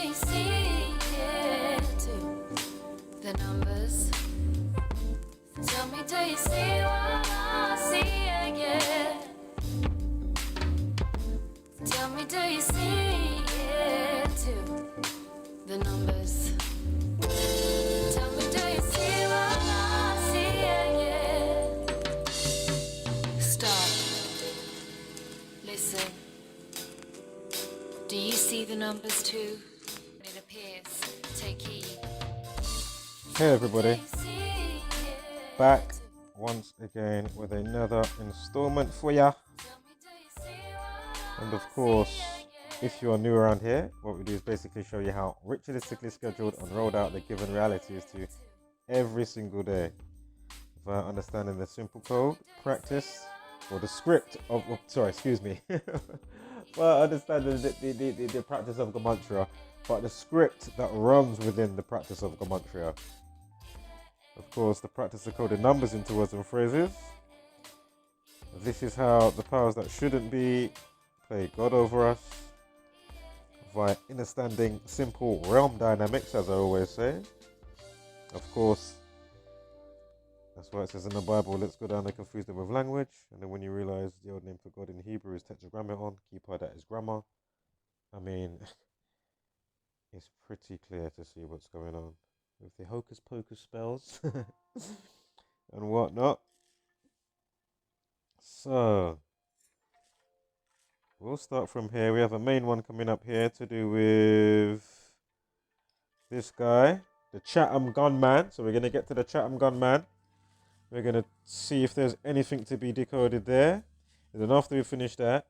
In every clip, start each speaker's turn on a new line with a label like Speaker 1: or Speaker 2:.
Speaker 1: you see it too? The numbers. Tell me, do you see what I see again? Tell me, do you see it too? The numbers. Tell me, do you see what I see again? Stop. Listen. Do you see the numbers too? It appears. Take heed.
Speaker 2: Hey everybody, back once again with another installment for ya. And of course, if you are new around here, what we do is basically show you how ritualistically scheduled and rolled out the given realities to you every single day, via understanding the simple code, practice, or the script of, well, understanding the practice of Gematria, but the script that runs within the practice of Gematria. Of course, the practice of coding numbers into words and phrases. This is how the powers that shouldn't be play God over us, via understanding simple realm dynamics, as I always say. Of course, that's why it says in the Bible, let's go down and confuse them with language. And then when you realize the old name for God in Hebrew is tetragrammaton, keep that is grammar. I mean, it's pretty clear to see what's going on with the hocus pocus spells and whatnot. So, we'll start from here. We have a main one coming up here to do with this guy, the Chatham Gunman. So we're going to get to the Chatham Gunman. We're going to see if there's anything to be decoded there. And then after we finish that,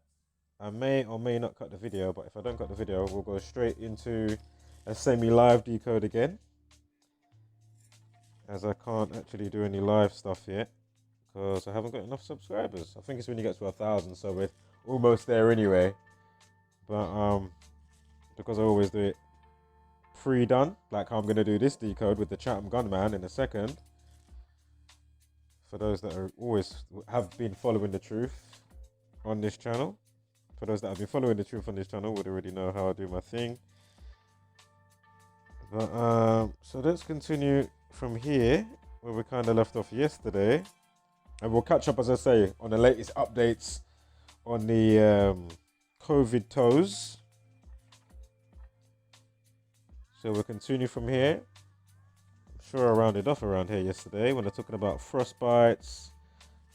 Speaker 2: I may or may not cut the video, but if I don't cut the video, we'll go straight into a semi-live decode again, as I can't actually do any live stuff yet because I haven't got enough subscribers. I think it's when you get to 1,000, so we're almost there anyway. But because I always do it pre-done, like how I'm going to do this decode with the Chatham Gunman in a second. For those that are have been following the truth on this channel, for those that have been following the truth on this channel would already know how I do my thing. But so let's continue from here where we kind of left off yesterday, and we'll catch up, as I say, on the latest updates on the COVID toes. So we'll continue from here. I'm sure I rounded off around here yesterday when they're talking about frostbites.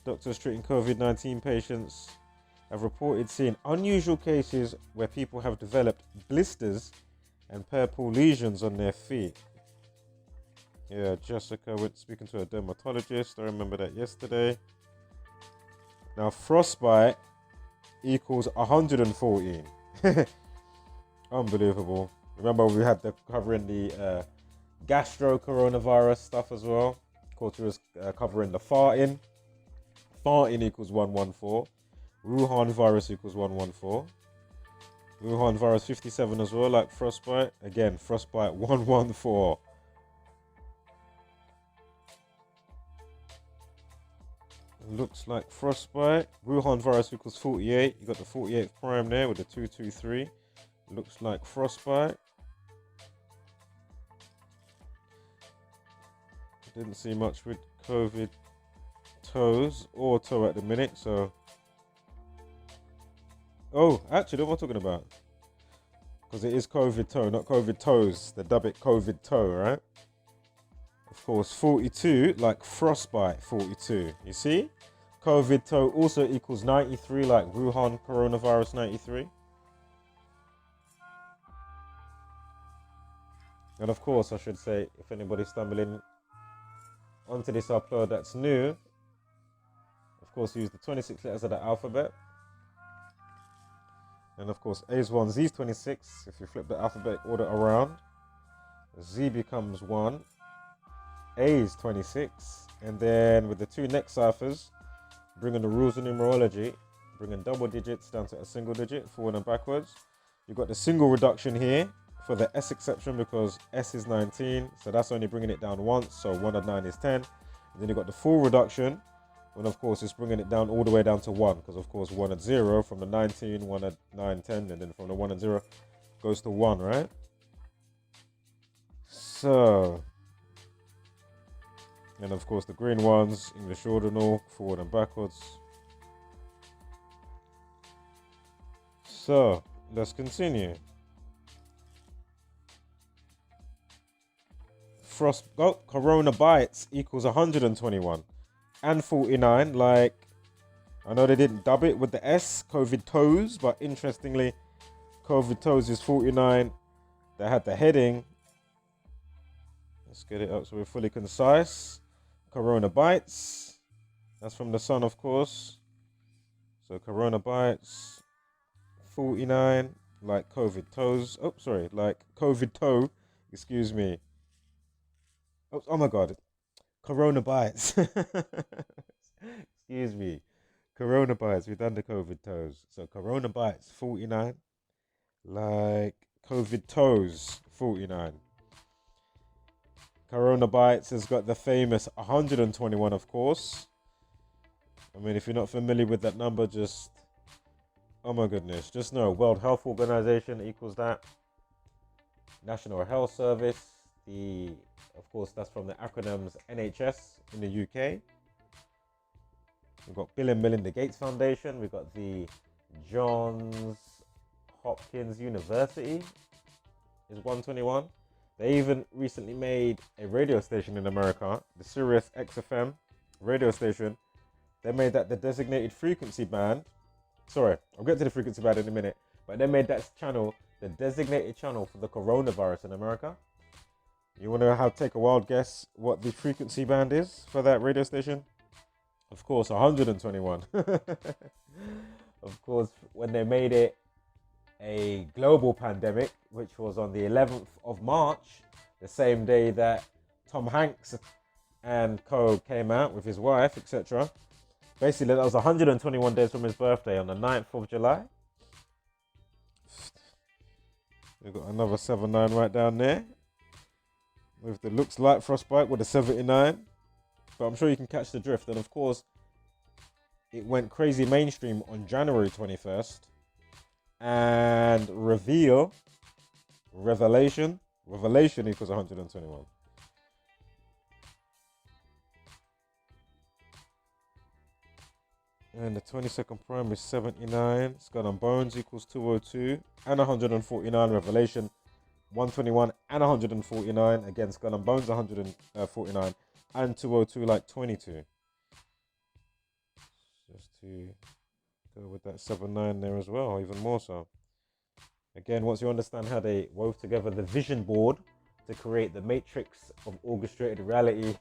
Speaker 2: Doctors treating COVID-19 patients have reported seeing unusual cases where people have developed blisters and purple lesions on their feet. Yeah, Jessica went speaking to a dermatologist. I remember that yesterday. Now, frostbite equals 114. Unbelievable. Remember, we had the covering the gastro coronavirus stuff as well. Of course, we was covering the farting. Farting equals 114. Wuhan virus equals 114. Wuhan virus 57 as well, like frostbite. Again, frostbite 114. Looks like frostbite. Wuhan virus equals 48. You got the 48th prime there with the 223. Looks like frostbite. Didn't see much with COVID toes or toe at the minute, so. Oh, actually, what am I talking about? Because it is COVID toe, not COVID toes. They dub it COVID toe, right? Of course, 42, like frostbite 42. You see? COVID toe also equals 93, like Wuhan coronavirus 93. And of course, I should say, if anybody's stumbling onto this upload that's new, of course, use the 26 letters of the alphabet. And of course, A is 1, Z is 26. If you flip the alphabet order around, Z becomes 1, A is 26. And then with the two next ciphers, bringing the rules of numerology, bringing double digits down to a single digit, forward and backwards. You've got the single reduction here for the S exception because S is 19. So that's only bringing it down once. So 1 and 9 is 10. And then you've got the full reduction. And of course, it's bringing it down all the way down to 1. Because of course, 1 and 0 from the 19, 1 and 9, 10. And then from the 1 and 0 goes to 1, right? So, and of course the green ones, English ordinal, forward and backwards. So, let's continue. Corona bites equals 121 and 49. Like, I know they didn't dub it with the S, COVID toes, but interestingly, COVID toes is 49. They had the heading. Let's get it up so we're fully concise. Corona bites. That's from the sun, of course. So Corona bites 49, like COVID toes. Oh, sorry, like COVID toe. Excuse me. Oh my God. Corona bites. Excuse me. Corona bites. We've done the COVID toes. So Corona bites 49, like COVID toes 49. Corona bites has got the famous 121, of course. I mean, if you're not familiar with that number, just, oh my goodness, just know World Health Organization equals that. National Health Service, of course, that's from the acronyms NHS in the UK. We've got Bill and Melinda Gates Foundation. We've got the Johns Hopkins University is 121. They even recently made a radio station in America, the Sirius XFM radio station. They made that the designated frequency band. Sorry, I'll get to the frequency band in a minute. But they made that channel the designated channel for the coronavirus in America. You want to take a wild guess what the frequency band is for that radio station? Of course, 121. Of course, when they made it a global pandemic, which was on the 11th of March, the same day that Tom Hanks and co came out with his wife, etc. Basically, that was 121 days from his birthday on the 9th of July. We've got another 79 right down there with the looks like frostbite with a 79. But I'm sure you can catch the drift. And of course, it went crazy mainstream on January 21st. And revelation equals 121. And the 22nd prime is 79. Skull and Bones equals 202 and 149. Revelation 121 and 149. Again, Skull and Bones 149 and 202 like 22. Just to go with that 79 there as well, even more so. Again, once you understand how they wove together the vision board to create the matrix of orchestrated reality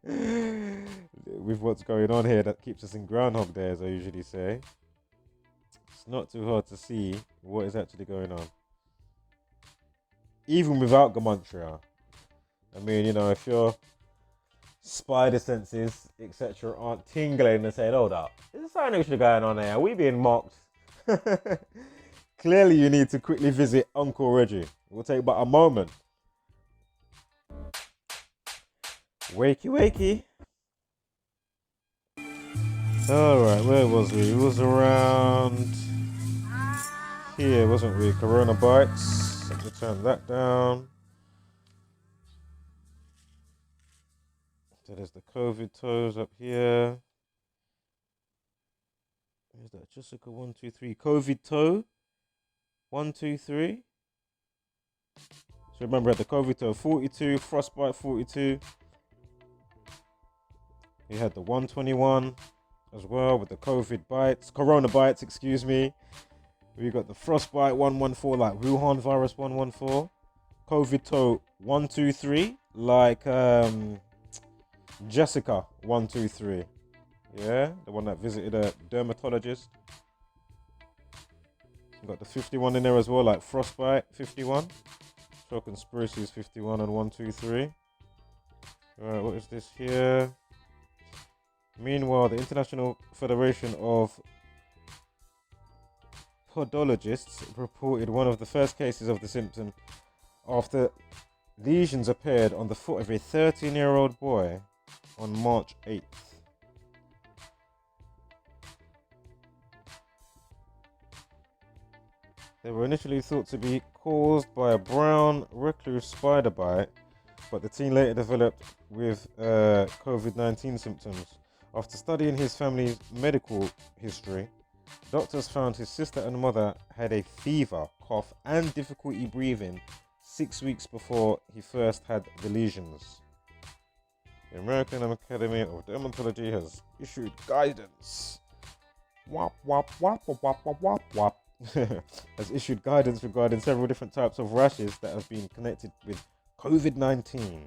Speaker 2: with what's going on here, that keeps us in Groundhog Day, as I usually say. It's not too hard to see what is actually going on, even without Gematria. I mean, you know, if your spider senses, etc., aren't tingling and saying, hold up, is something actually going on here? Are we being mocked? Clearly, you need to quickly visit Uncle Reggie. It will take but a moment. Wakey, wakey. Alright, where was we? It was around here, wasn't we? Corona bites. Let me turn that down. So there's the COVID toes up here. Where's that? Jessica 123. COVID toe. 123. So remember at the COVID toe 42, frostbite 42. We had the 121 as well with the COVID bites, Corona bites, excuse me. We got the frostbite 114, like Wuhan virus 114. COVID toe 123, like Jessica 123. Yeah, the one that visited a dermatologist. We got the 51 in there as well, like frostbite 51. So conspiracy is 51 and 123. Alright, what is this here? Meanwhile, the International Federation of Podologists reported one of the first cases of the symptom after lesions appeared on the foot of a 13-year-old boy on March 8th. They were initially thought to be caused by a brown recluse spider bite, but the teen later developed with COVID-19 symptoms. After studying his family's medical history, doctors found his sister and mother had a fever, cough, and difficulty breathing 6 weeks before he first had the lesions. The American Academy of Dermatology has issued guidance. Wop, wop, wop, wop, wop, wop, wop, wop. Has issued guidance regarding several different types of rashes that have been connected with COVID-19.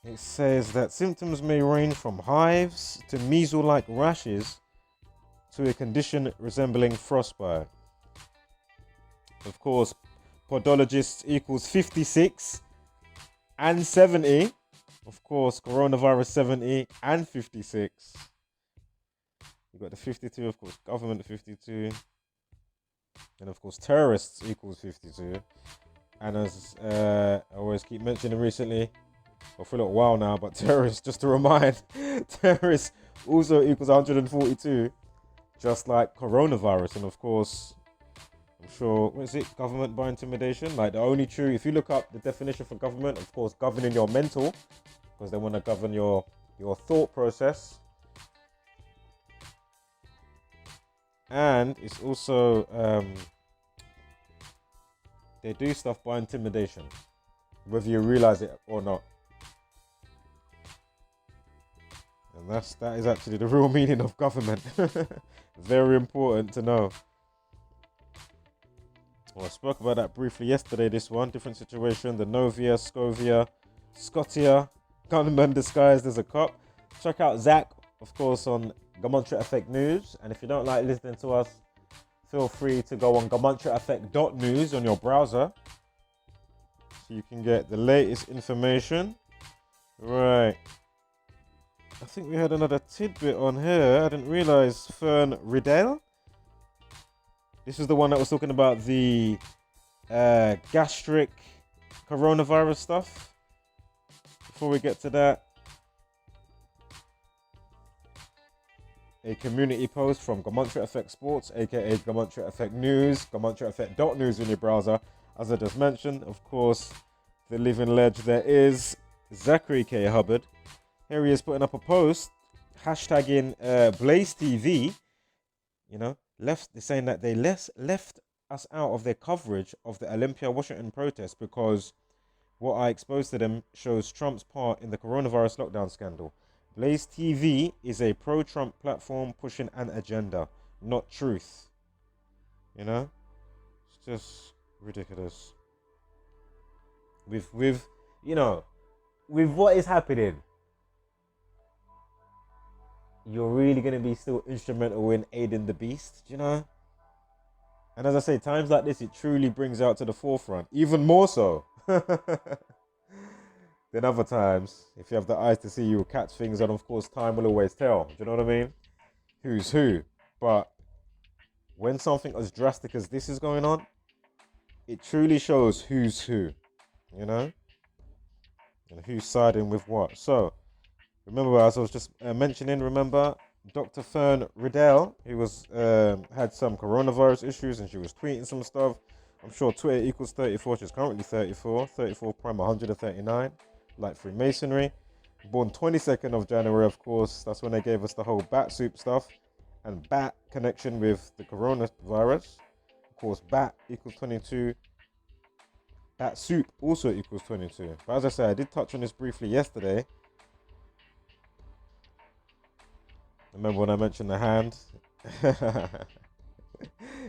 Speaker 2: It says that symptoms may range from hives to measles-like rashes to a condition resembling frostbite. Of course, podologists equals 56 and 70. Of course, coronavirus 70 and 56. You've got the 52, of course, government 52. And of course, terrorists equals 52. And as I always keep mentioning recently, or for a little while now, but terrorists, just to remind, terrorists also equals 142, just like coronavirus. And of course, I'm sure, what is it? Government by intimidation. Like the only true, if you look up the definition for government, of course, governing your mental, because they want to govern your thought process. And it's also, they do stuff by intimidation, whether you realize it or not. And that is actually the real meaning of government. Very important to know. Well, I spoke about that briefly yesterday, this one. Different situation. The Novia, Scovia, Scotia, gunman disguised as a cop. Check out Zach, of course, on Gematria Effect News. And if you don't like listening to us, feel free to go on gematriaeffect.news on your browser, so you can get the latest information. Right. I think we had another tidbit on here. I didn't realize Fern Riddell. This is the one that was talking about the gastric coronavirus stuff. Before we get to that, a community post from Gematria Effect Sports, aka Gematria Effect News, gematriaeffect.news in your browser. As I just mentioned, of course, the living ledge there is Zachary K. Hubbard. Here he is putting up a post, hashtagging Blaze TV, you know, saying that they left us out of their coverage of the Olympia, Washington protest because what I exposed to them shows Trump's part in the coronavirus lockdown scandal. Blaze TV is a pro-Trump platform pushing an agenda, not truth. You know? It's just ridiculous. With what is happening, you're really going to be still instrumental in aiding the beast, you know? And as I say, times like this, it truly brings out to the forefront, even more so than other times. If you have the eyes to see, you'll catch things, and of course, time will always tell. Do you know what I mean? Who's who? But when something as drastic as this is going on, it truly shows who's who, you know? And who's siding with what. So, remember, as I was just mentioning, Dr. Fern Riddell, who was had some coronavirus issues, and she was tweeting some stuff. I'm sure Twitter equals 34. She's currently 34. 34 prime 139, like Freemasonry. Born 22nd of January, of course. That's when they gave us the whole bat soup stuff and bat connection with the coronavirus. Of course, bat equals 22. Bat soup also equals 22. But as I said, I did touch on this briefly yesterday. Remember when I mentioned the hand?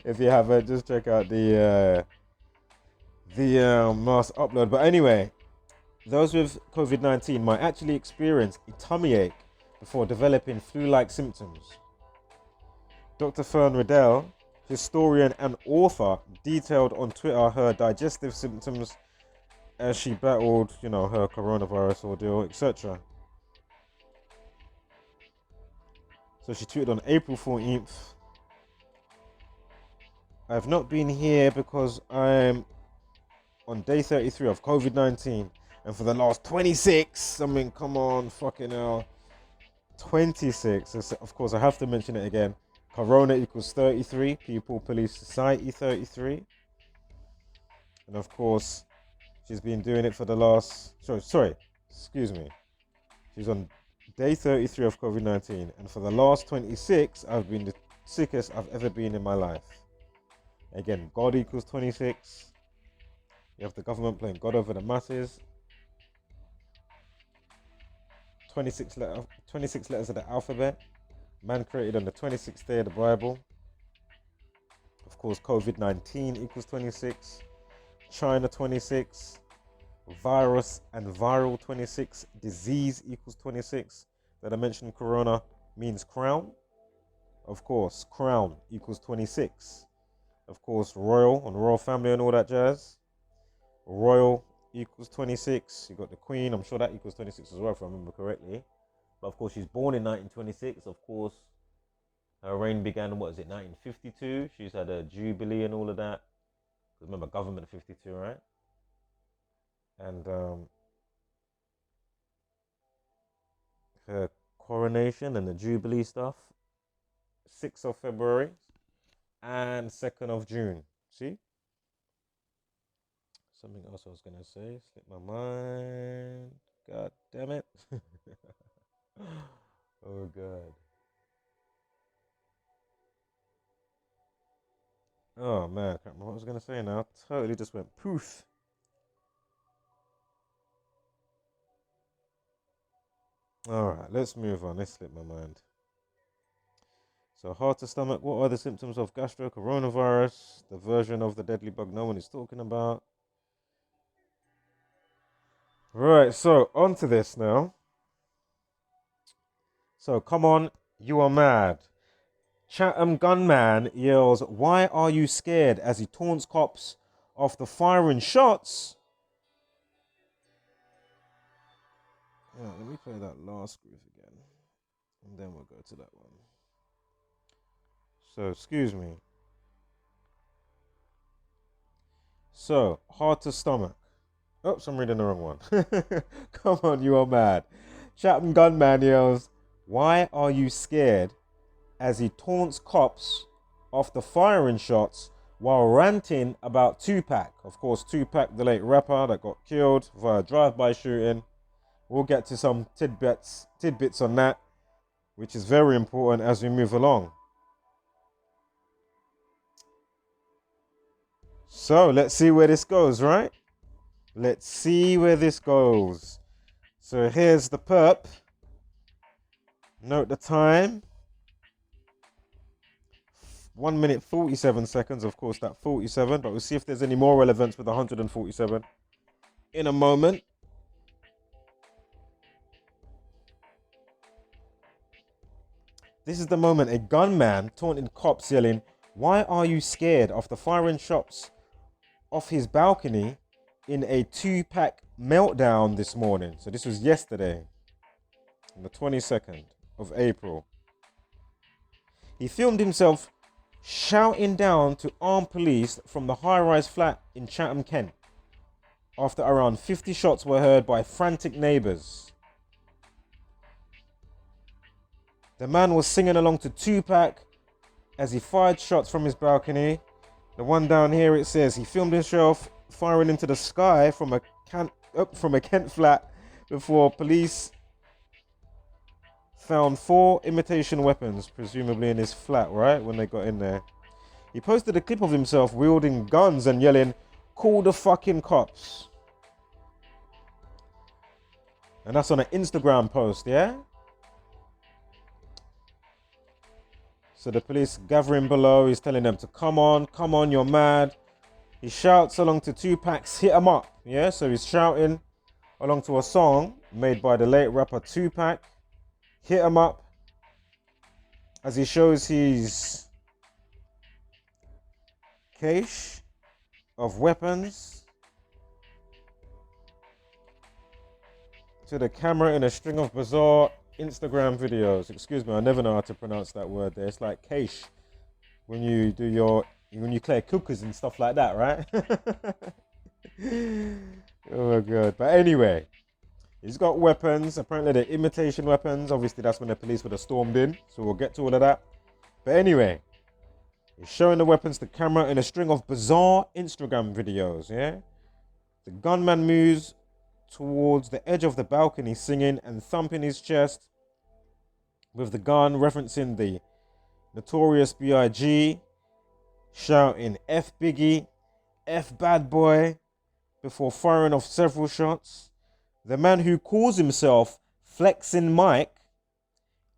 Speaker 2: If you haven't, just check out the mass upload. But anyway, those with COVID-19 might actually experience a tummy ache before developing flu-like symptoms. Dr. Fern Riddell, historian and author, detailed on Twitter her digestive symptoms as she battled, her coronavirus ordeal, etc. So she tweeted on April 14th, I have not been here because I'm on day 33 of COVID-19. And for the last 26, come on, fucking hell. 26. Of course, I have to mention it again. Corona equals 33. People, Police, Society 33. And of course, she's been doing it for the last... excuse me. She's on day 33 of COVID-19. And for the last 26, I've been the sickest I've ever been in my life. Again, God equals 26. You have the government playing God over the masses. 26 letters of the alphabet. Man created on the 26th day of the Bible. Of course, COVID-19 equals 26. China 26. Virus and viral 26. Disease equals 26. That I mentioned corona means crown. Of course, crown equals 26. Of course, royal and royal family and all that jazz. Royal equals 26. You got the Queen. I'm sure that equals 26 as well, if I remember correctly. But of course, she's born in 1926. Of course, her reign began in, 1952. She's had a jubilee and all of that. Because remember, government 52, right? And her coronation and the jubilee stuff, 6th of February and 2nd of June. See? Something else I was going to say. Slipped my mind. God damn it. Oh, God. Oh, man. I can't remember what I was going to say now. Totally just went poof. All right, let's move on. This slipped my mind. So, heart to stomach. What are the symptoms of gastro-coronavirus? The version of the deadly bug no one is talking about. Right, so on to this now. So, come on, you are mad. Chatham Gunman yells, "Why are you scared?" as he taunts cops after firing shots. Yeah, let me play that last groove again. And then we'll go to that one. So, excuse me. So, heart to stomach. Oops, I'm reading the wrong one. Come on, you are mad. Chatham Gunman yells, "Why are you scared?" as he taunts cops after firing shots while ranting about Tupac. Of course, Tupac, the late rapper that got killed via drive-by shooting. We'll get to some tidbits on that, which is very important as we move along. So, let's see where this goes, right? Let's see where this goes. So here's the perp. Note the time. 1 minute 47 seconds. Of course, that 47. But we'll see if there's any more relevance with 147 in a moment. This is the moment a gunman taunting cops yelling, "Why are you scared?" after firing shots off his balcony in a Tupac meltdown this morning. So this was yesterday, on the 22nd of April. He filmed himself shouting down to armed police from the high-rise flat in Chatham, Kent, after around 50 shots were heard by frantic neighbours. The man was singing along to Tupac as he fired shots from his balcony. The one down here, it says he filmed himself firing into the sky from a Kent flat before police found 4 imitation weapons, presumably in his flat, right, when they got in there. He posted a clip of himself wielding guns and yelling, "Call the fucking cops." And that's on an Instagram post, yeah? So the police gathering below, he's telling them to come on, you're mad. He shouts along to Tupac's "Hit 'Em Up," yeah? So he's shouting along to a song made by the late rapper Tupac, "Hit 'Em Up," as he shows his cache of weapons to the camera in a string of bizarre Instagram videos. Excuse me, I never know how to pronounce that word there. It's like cache when you clear cookers and stuff like that, right? Oh my god. But anyway, he's got weapons. Apparently they're imitation weapons. Obviously that's when the police would have stormed in. So we'll get to all of that. But anyway, he's showing the weapons to camera in a string of bizarre Instagram videos, yeah? The gunman moves towards the edge of the balcony singing and thumping his chest with the gun, referencing the Notorious B.I.G., shouting F Biggie, F Bad Boy, before firing off several shots. The man who calls himself Flexin' Mike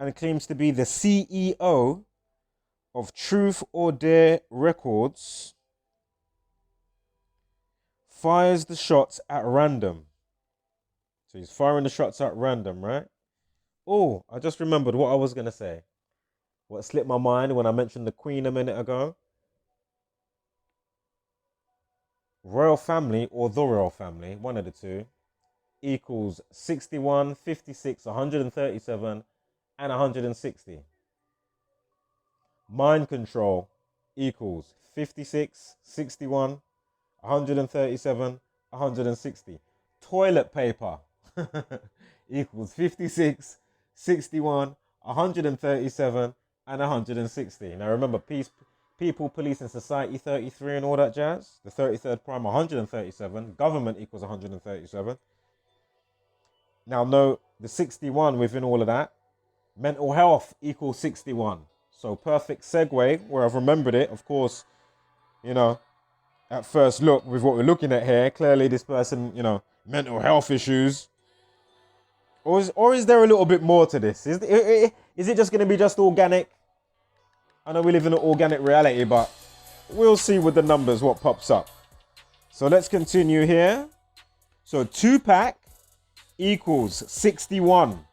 Speaker 2: and claims to be the CEO of Truth or Dare Records fires the shots at random. So he's firing the shots at random, right? Oh, I just remembered what I was going to say. What slipped my mind when I mentioned the Queen a minute ago. Royal family or the royal family, one of the two, equals 61, 56, 137, and 160. Mind control equals 56, 61, 137, 160. Toilet paper equals 56, 61, 137, and 160. Now remember, people, police, and society 33 and all that jazz. The 33rd prime 137. Government equals 137. Now note the 61 within all of that. Mental health equals 61. So perfect segue where I've remembered it. Of course, you know, at first look with what we're looking at here, clearly this person, you know, mental health issues. Or is there a little bit more to this? Is it just going to be just organic? I know we live in an organic reality, but we'll see with the numbers what pops up. So let's continue here. So Tupac equals 61.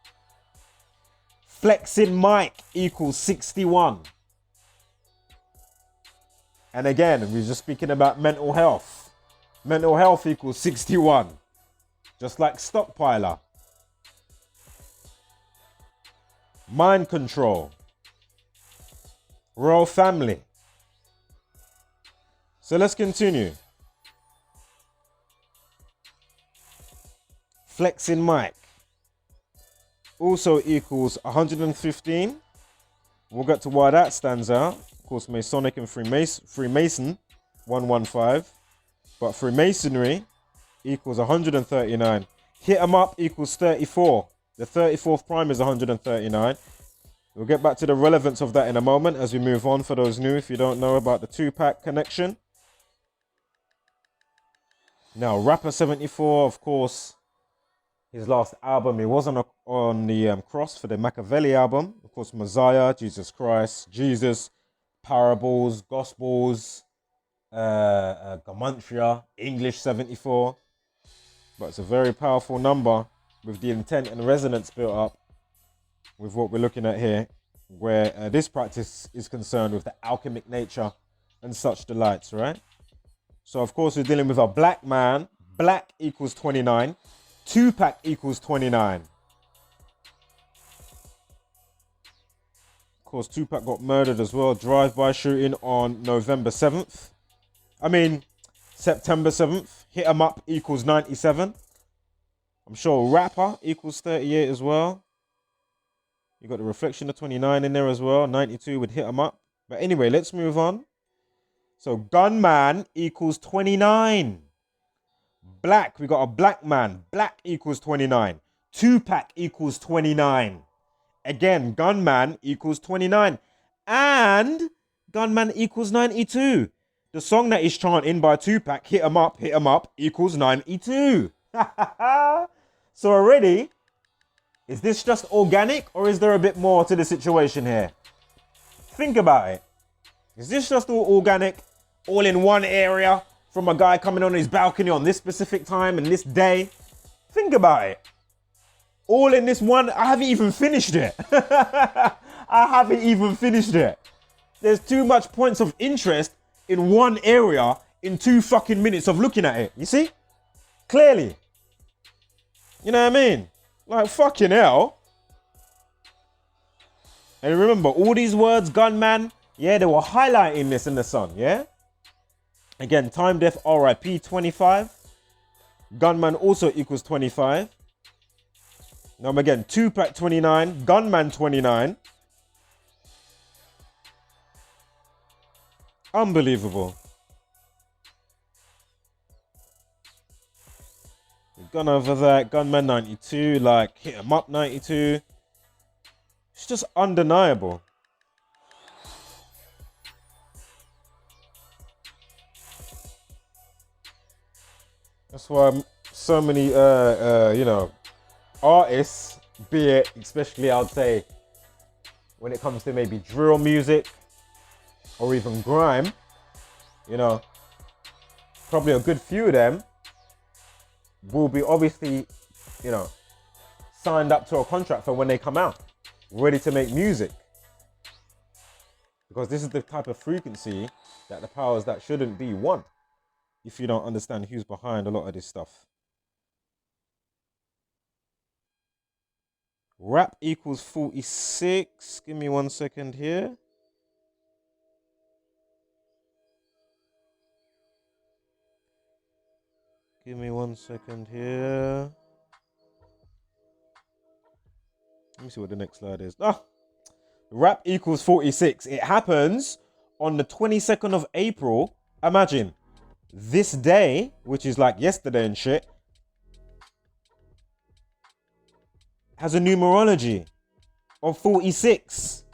Speaker 2: Flexin' Mike equals 61. And again, we're just speaking about mental health. Mental health equals 61. Just like stockpiler. Mind control. Royal family. So let's continue. Flexin' Mike also equals 115. We'll get to why that stands out. Of course, Masonic and Freemason, 115. But Freemasonry equals 139. Hit 'em up equals 34. The 34th prime is 139. We'll get back to the relevance of that in a moment as we move on for those new, if you don't know about the Tupac connection. Now, Rapper 74, of course, his last album, he was on the cross for the Machiavelli album. Of course, Messiah, Jesus Christ, Jesus, Parables, Gospels, Gematria, English 74. But it's a very powerful number with the intent and resonance built up with what we're looking at here, where this practice is concerned with the alchemic nature and such delights, right? So, of course, we're dealing with a black man. Black equals 29. Tupac equals 29. Of course, Tupac got murdered as well. Drive-by shooting on September 7th. Hit 'em up equals 97. I'm sure Rapper equals 38 as well. You got the reflection of 29 in there as well. 92 would hit 'em up. But anyway, let's move on. So Gunman equals 29. Black, we got a black man. Black equals 29. Tupac equals 29. Again, Gunman equals 29. And Gunman equals 92. The song that is chanting by Tupac, hit 'em up, equals 92. So already, is this just organic or is there a bit more to the situation here? Think about it. Is this just all organic, all in one area, from a guy coming on his balcony on this specific time and this day? Think about it. All in this one. I haven't even finished it. There's too much points of interest in one area in 2 fucking minutes of looking at it. You see? Clearly. You know what I mean? Like, fucking hell. And remember, all these words, gunman, yeah, they were highlighting this in the sun, yeah? Again, time death, RIP, 25. Gunman also equals 25. Now, again, Tupac, 29. Gunman, 29. Unbelievable. Gun over that, Gunman 92, like hit 'em up 92. It's just undeniable. That's why so many, artists, be it, especially I would say, when it comes to maybe drill music or even grime, probably a good few of them will be obviously, signed up to a contract for when they come out, ready to make music. Because this is the type of frequency that the powers that shouldn't be want, if you don't understand who's behind a lot of this stuff. Rap equals 46. Give me 1 second here. Give me 1 second here. Let me see what the next slide is. Rap equals 46. It happens on the 22nd of April. Imagine this day, which is like yesterday and shit, has a numerology of 46.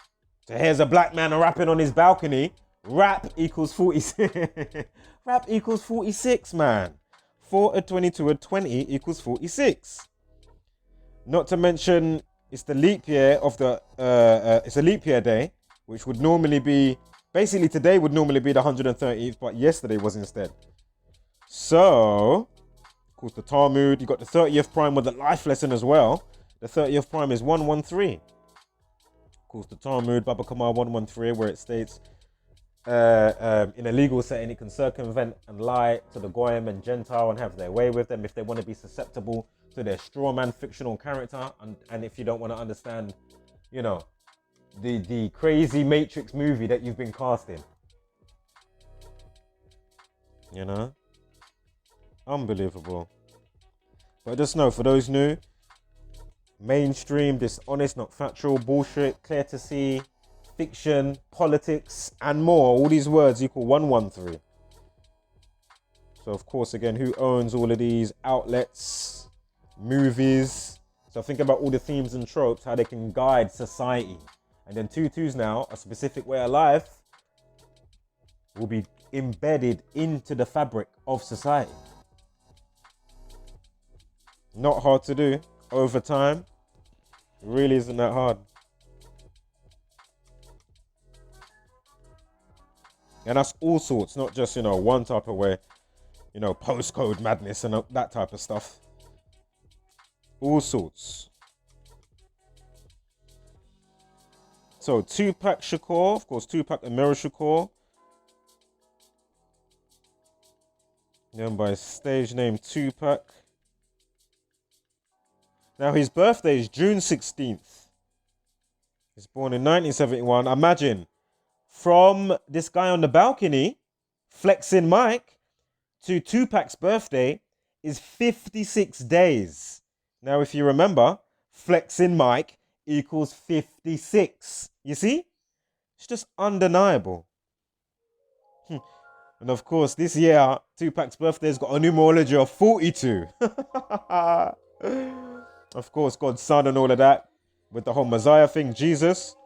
Speaker 2: So here's a black man rapping on his balcony. Rap equals 46. Rap equals 46, man. 4 and 22 and 20 equals 46. Not to mention, it's the leap year of the, it's a leap year day, which would normally be, basically today would normally be the 130th, but yesterday was instead. So, of course, the Talmud, you got the 30th prime with the life lesson as well. The 30th prime is 113. Of course, the Talmud, Baba Kamar 113, where it states, in a legal setting, it can circumvent and lie to the Goyim and Gentile and have their way with them if they want to be susceptible to their straw man fictional character. And if you don't want to understand, the crazy Matrix movie that you've been casting. Unbelievable. But just know, for those new, mainstream, dishonest, not factual, bullshit, clear to see, fiction, politics, and more. All these words equal 113. So, of course, again, who owns all of these outlets, movies? So think about all the themes and tropes, how they can guide society. And then 2-2s now, a specific way of life, will be embedded into the fabric of society. Not hard to do over time. It really isn't that hard. And that's all sorts, not just, one type of way, postcode madness and that type of stuff. All sorts. So Tupac Shakur, of course, Tupac Amaru Shakur. Known by his stage name Tupac. Now his birthday is June 16th. He's born in 1971. Imagine, from this guy on the balcony, flexing Mike, to Tupac's birthday is 56 days. Now, if you remember, flexing Mike equals 56. You see? It's just undeniable. And of course, this year, Tupac's birthday's got a numerology of 42. Of course, God's son and all of that, with the whole Messiah thing, Jesus.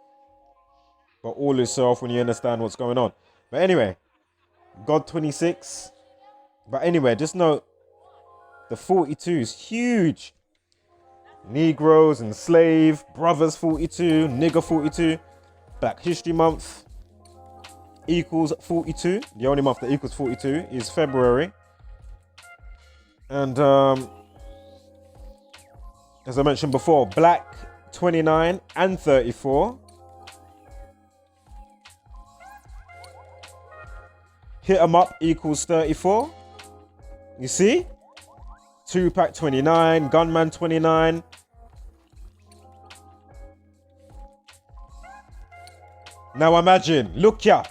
Speaker 2: But all is self when you understand what's going on. But anyway, God 26. But anyway, just note, the 42 is huge. Negroes, enslaved, brothers 42, nigger 42. Black History Month equals 42. The only month that equals 42 is February. And as I mentioned before, Black 29 and 34. Hit 'em up equals 34. You see? Tupac 29, Gunman 29. Now imagine, look ya.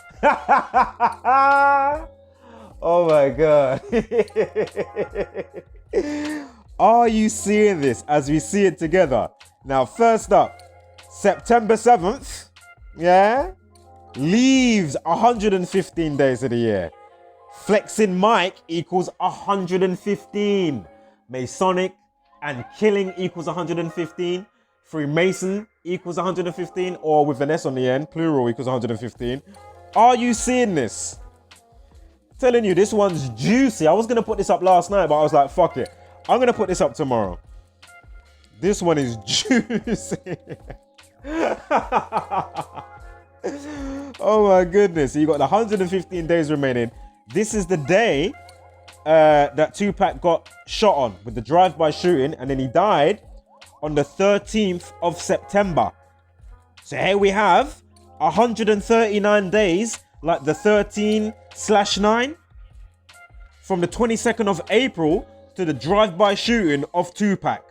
Speaker 2: Oh my God. Are you seeing this as we see it together? Now, first up, September 7th. Yeah? leaves 115 days of the year. Flexing Mike equals 115. Masonic and killing equals 115. Freemason equals 115, or with an S on the end, plural equals 115. Are you seeing this? Telling you, this one's juicy. I was going to put this up last night, but I was like, fuck it. I'm going to put this up tomorrow. This one is juicy. Oh my goodness. So you got the 115 days remaining. This is the day that Tupac got shot on with the drive-by shooting, and then he died on the 13th of September. So here we have 139 days, like the 13/9, from the 22nd of April to the drive-by shooting of Tupac.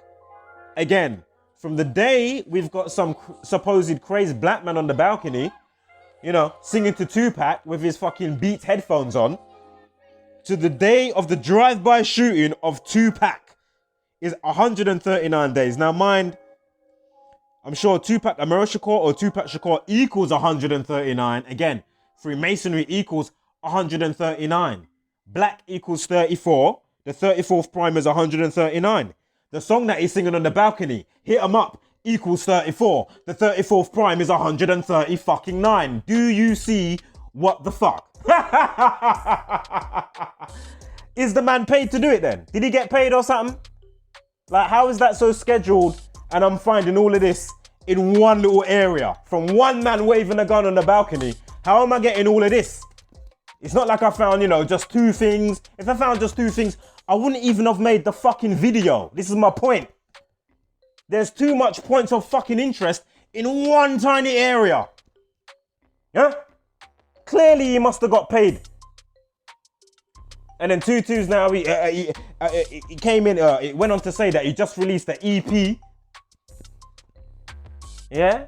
Speaker 2: Again, from the day we've got some supposed crazy black man on the balcony, you know, singing to Tupac with his fucking Beats headphones on, to the day of the drive-by shooting of Tupac is 139 days. Now mind, I'm sure Tupac Amaru Shakur or Tupac Shakur equals 139. Again, Freemasonry equals 139. Black equals 34. The 34th prime is 139. The song that he's singing on the balcony, Hit 'em Up, equals 34. The 34th prime is 130 fucking 9. Do you see what the fuck? Is the man paid to do it then? Did he get paid or something? Like, how is that so scheduled? And I'm finding all of this in one little area from one man waving a gun on the balcony. How am I getting all of this? It's not like I found, you know, just two things. If I found just two things, I wouldn't even have made the fucking video. This is my point. There's too much points of fucking interest in one tiny area. Yeah? Clearly he must have got paid. And then Tutu's now, he came in, it went on to say that he just released the EP. Yeah?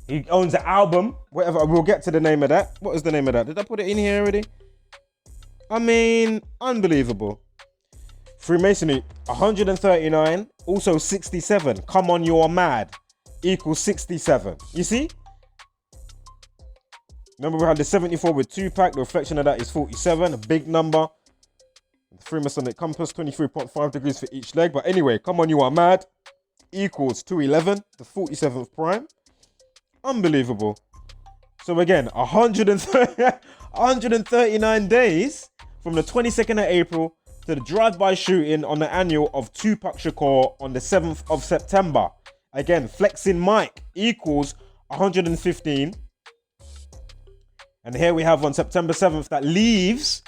Speaker 2: He owns an album, whatever. We'll get to the name of that. What is the name of that? Did I put it in here already? I mean, unbelievable. Freemasonry, 139, also 67. Come on, you're mad. Equals 67. You see? Remember we had the 74 with Tupac. The reflection of that is 47, a big number. Freemasonic compass, 23.5 degrees for each leg. But anyway, come on, you are mad. Equals 211, the 47th prime. Unbelievable. So again, 139 days from the 22nd of April to the drive-by shooting on the annual of Tupac Shakur on the 7th of September. Again, flexing Mike equals 115. And here we have on September 7th that leaves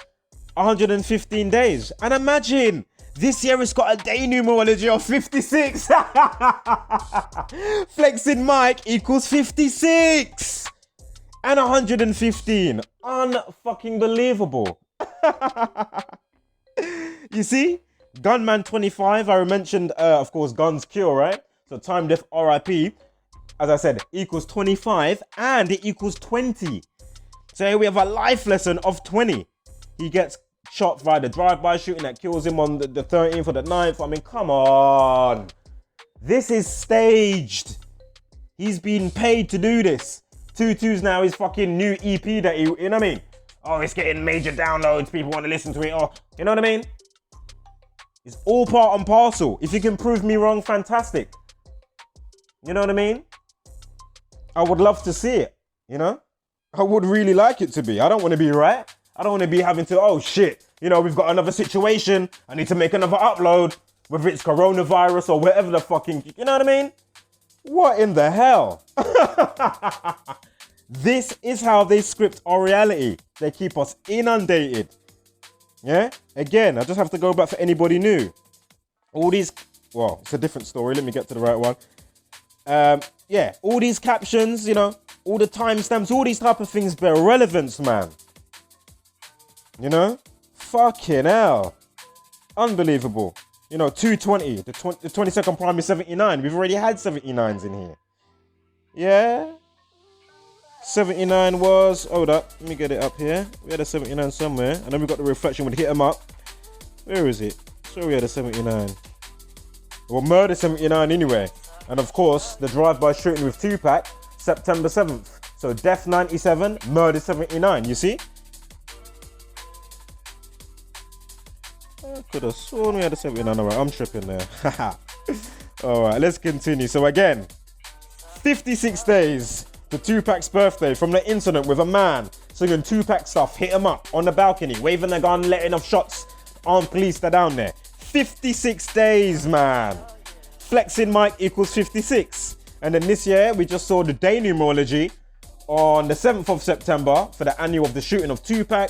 Speaker 2: 115 days. And imagine, this year it's got a day numerology of 56. Flexing Mike equals 56. And 115. Unfucking believable. You see? Gunman 25, I mentioned, of course, Guns Cure, right? So time death RIP, as I said, equals 25 and it equals 20. So here we have a life lesson of 20. He gets shot by the drive-by shooting that kills him on the 13th or the 9th. I mean, come on. This is staged. He's been paid to do this. Tutu's now his fucking new EP that he, you know what I mean? Oh, it's getting major downloads. People want to listen to it. Oh, you know what I mean? It's all part and parcel. If you can prove me wrong, fantastic. You know what I mean? I would love to see it, you know? I would really like it to be. I don't want to be right. I don't want to be having to, oh shit, you know, we've got another situation. I need to make another upload, whether it's coronavirus or whatever the fucking, you know what I mean? What in the hell? This is how they script our reality. They keep us inundated. Yeah? Again, I just have to go back for anybody new. All these, well, it's a different story. Let me get to the right one. Yeah, all these captions, you know, all the timestamps, all these type of things bear relevance, man. You know? Fucking hell. Unbelievable. You know, 220. The 22nd prime is 79. We've already had 79s in here. Yeah? 79 was... Hold up. Let me get it up here. We had a 79 somewhere. And then we got the reflection with Hit 'em Up. Where is it? Sure we had a 79. Well, Murder 79 anyway. And of course, the drive-by shooting with Tupac, September 7th. So death 97, murder 79, you see? I could have sworn we had a 79. Alright, I'm tripping there. Alright, let's continue. So again, 56 days to Tupac's birthday from the incident with a man singing Tupac stuff, hit him up on the balcony, waving a gun, letting off shots. Armed police are down there. 56 days, man. Flexing Mike equals 56. And then this year, we just saw the day numerology on the 7th of September for the annual of the shooting of Tupac.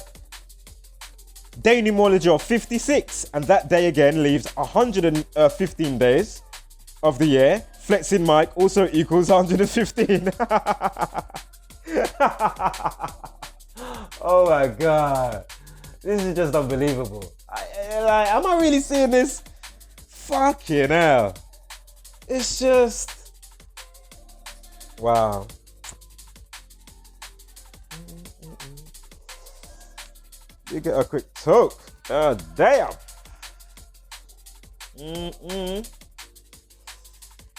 Speaker 2: Day numerology of 56. And that day again leaves 115 days of the year. Flexing Mike also equals 115. Oh my God. This is just unbelievable. Am I really seeing this? Fucking hell. It's just... Wow. You get a quick toke. Oh, damn.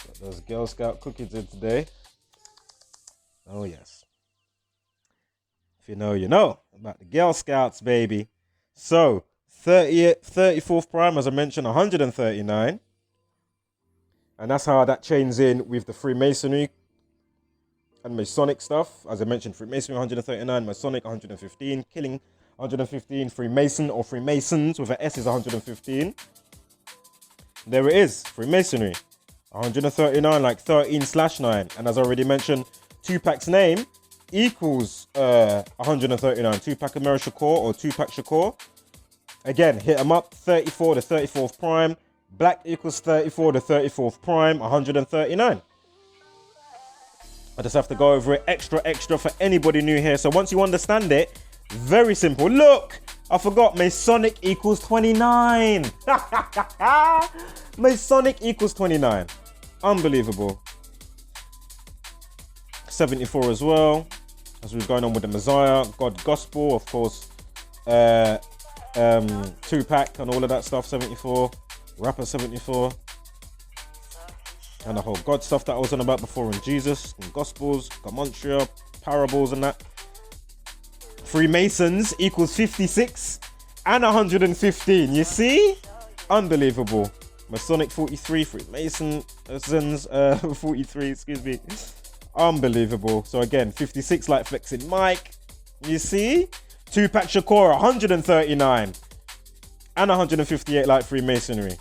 Speaker 2: Got those Girl Scout cookies in today. Oh, yes. If you know, you know about the Girl Scouts, baby. So, 34th prime, as I mentioned, 139. And that's how that chains in with the Freemasonry and Masonic stuff. As I mentioned, Freemasonry 139, Masonic 115, killing 115, Freemason or Freemasons with an S is 115. There it is, Freemasonry. 139, like 13/9. And as I already mentioned, Tupac's name equals 139. Tupac Amaru Shakur or Tupac Shakur. Again, hit them up, 34 to 34th prime. Black equals 34 to 34th prime, 139. I just have to go over it extra for anybody new here. So once you understand it, very simple. Look, I forgot, Masonic equals 29. Masonic equals 29. Unbelievable. 74 as well. As we're going on with the Messiah, God Gospel, of course. Tupac and all of that stuff, 74. Rapper 74. And the whole God stuff that I was on about before in Jesus, and Gospels, Gematria, parables and that. Freemasons equals 56 and 115. You see? Unbelievable. Masonic 43, Freemasons 43, excuse me. Unbelievable. So again, 56 like Flexing Mike. You see? Tupac Shakur 139 and 158 like Freemasonry.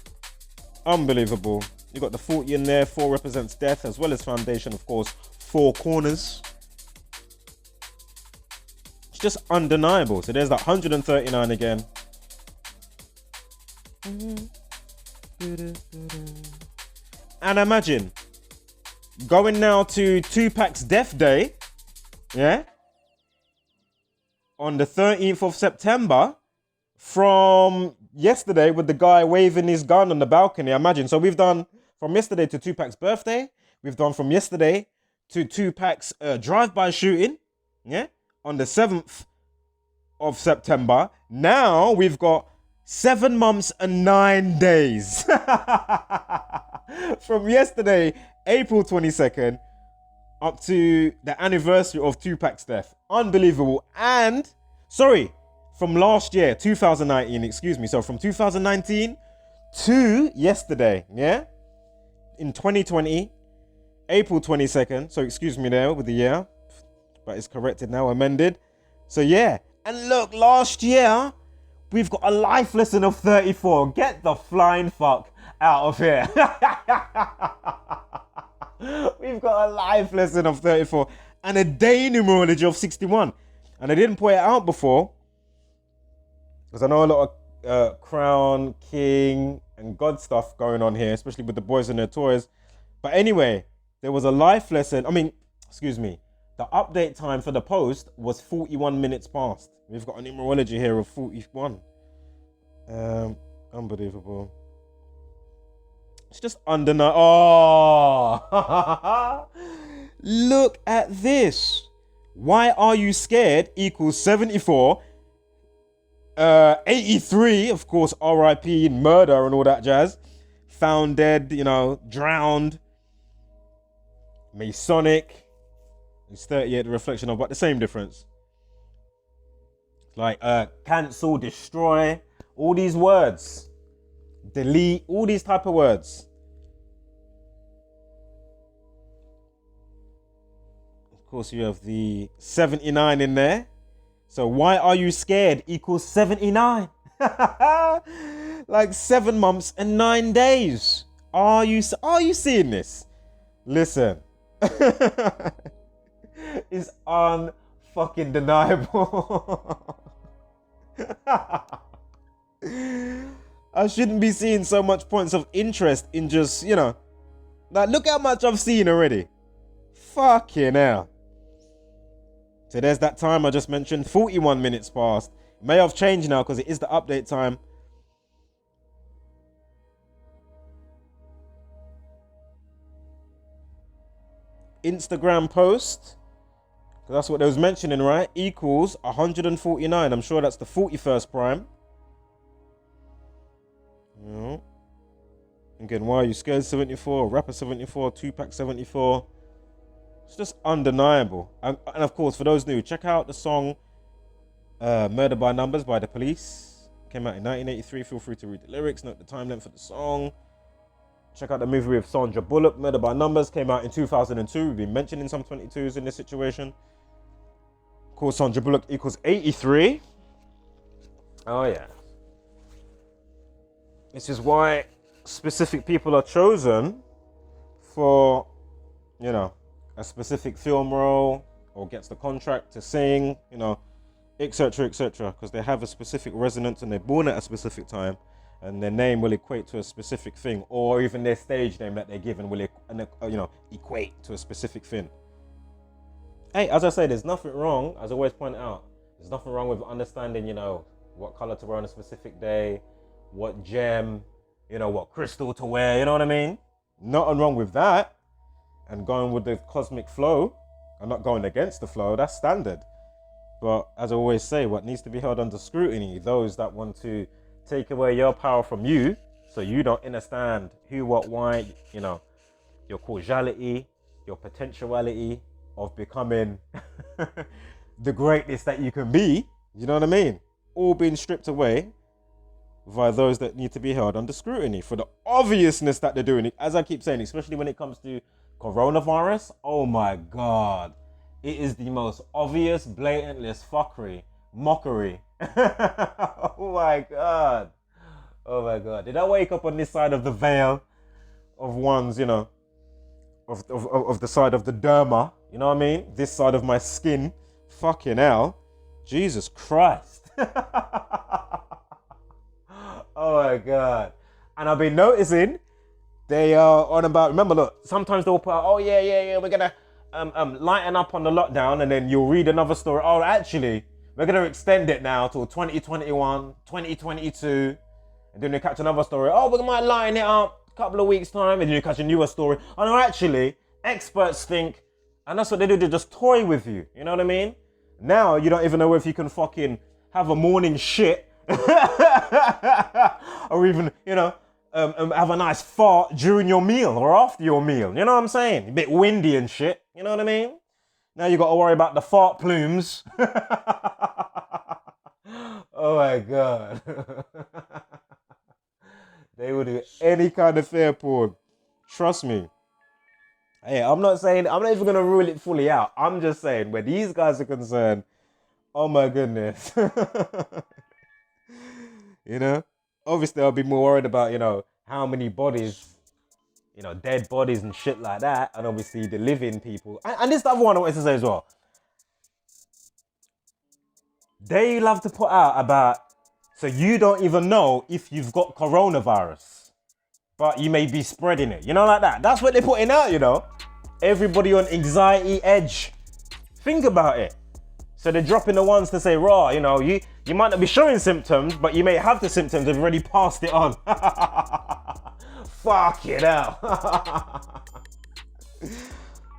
Speaker 2: Unbelievable. You got the 40 in there. 4 represents death, as well as foundation, of course. 4 corners. It's just undeniable. So there's that 139 again. And imagine going now to Tupac's death day, yeah, on the 13th of September, from yesterday with the guy waving his gun on the balcony. Imagine. So we've done from yesterday to Tupac's birthday. We've done from yesterday to Tupac's drive-by shooting, yeah, on the 7th of September. Now we've got 7 months and 9 days from yesterday, April 22nd, up to the anniversary of Tupac's death. Unbelievable. And, sorry, from last year, 2019, excuse me. So from 2019 to yesterday, yeah? In 2020, April 22nd. So excuse me there with the year. But it's corrected now, amended. So yeah. And look, last year, we've got a life lesson of 34. Get the flying fuck out of here. We've got a life lesson of 34 and a day numerology of 61. And I didn't point it out before, because I know a lot of Crown, King, and God stuff going on here, especially with the boys and their toys. But anyway, there was a life lesson. Excuse me. The update time for the post was 41 minutes past. We've got a numerology here of 41. Unbelievable. It's just undeniable. Oh, look at this. Why are you scared equals 74. 83, of course, RIP, murder and all that jazz. Found dead, drowned. Masonic. It's 38, the reflection of, but the same difference. Like cancel, destroy, all these words. Delete, all these type of words. Of course, you have the 79 in there. So why are you scared equals 79. Like 7 months and 9 days. Are you seeing this? Listen. It's unfucking deniable. I shouldn't be seeing so much points of interest in just, like, look how much I've seen already. Fucking hell. So there's that time I just mentioned, 41 minutes past. It may have changed now because it is the update time. Instagram post, because that's what they was mentioning, right? Equals 149. I'm sure that's the 41st prime. Again, why are you scared? 74, rapper 74, Tupac 74. It's just undeniable. And of course, for those new, check out the song Murder by Numbers by The Police. Came out in 1983. Feel free to read the lyrics, note the time length for the song. Check out the movie with Sandra Bullock, Murder by Numbers. Came out in 2002. We've been mentioning some 22s in this situation. Of course, Sandra Bullock equals 83. Oh, yeah. This is why specific people are chosen for, a specific film role or gets the contract to sing, etc., etc. Because they have a specific resonance and they're born at a specific time. And their name will equate to a specific thing, or even their stage name that they're given will, equate to a specific thing. Hey, as I say, there's nothing wrong, as I always point out, there's nothing wrong with understanding, what color to wear on a specific day, what gem, what crystal to wear, you know what I mean? Nothing wrong with that. And going with the cosmic flow and not going against the flow, that's standard. But as I always say, what needs to be held under scrutiny, those that want to take away your power from you, so you don't understand who, what, why, your causality, your potentiality of becoming the greatness that you can be, you know what I mean? All being stripped away via those that need to be held under scrutiny for the obviousness that they're doing. As I keep saying, especially when it comes to coronavirus, oh my God, it is the most obvious, blatantless fuckery, mockery. Oh my God. Oh my God. Did I wake up on this side of the veil of one's, of the side of the derma, you know what I mean? This side of my skin. Fucking hell. Jesus Christ. Oh my God. And I've been noticing they are on about, remember, look, sometimes they'll put out, oh yeah, we're gonna lighten up on the lockdown, and then you'll read another story. Oh, actually, we're going to extend it now till 2021, 2022. And then you catch another story. Oh, we might lighten it up a couple of weeks' time. And then you catch a newer story. Oh, no, actually, experts think, and that's what they do. They just toy with you. You know what I mean? Now, you don't even know if you can fucking have a morning shit. Or even, have a nice fart during your meal or after your meal. You know what I'm saying? A bit windy and shit. You know what I mean? Now you got to worry about the fart plumes. Oh my God. They will do any kind of fair porn. Trust me. Hey, I'm not even going to rule it fully out. I'm just saying, where these guys are concerned, oh my goodness. Obviously I'll be more worried about, how many bodies, dead bodies and shit like that. And obviously the living people. And this is the other one I wanted to say as well. They love to put out about, so you don't even know if you've got coronavirus, but you may be spreading it. Like that. That's what they're putting out, Everybody on anxiety edge. Think about it. So they're dropping the ones to say, raw, you might not be showing symptoms, but you may have the symptoms, they've already passed it on. Fuck it out.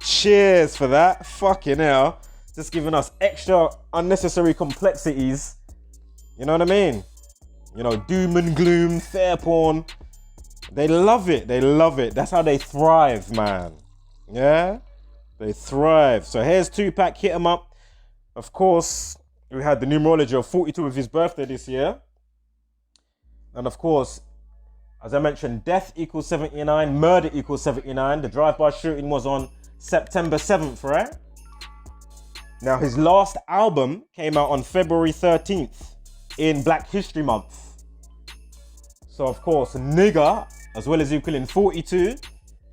Speaker 2: Cheers for that. Fucking hell. Just giving us extra unnecessary complexities. You know what I mean? Doom and gloom, fair porn. They love it. They love it. That's how they thrive, man. Yeah? They thrive. So here's Tupac, hit 'em up. Of course, we had the numerology of 42 with his birthday this year. And of course, as I mentioned, death equals 79, murder equals 79. The drive-by shooting was on September 7th, right? Now, his last album came out on February 13th in Black History Month. So, of course, nigger, as well as equaling 42.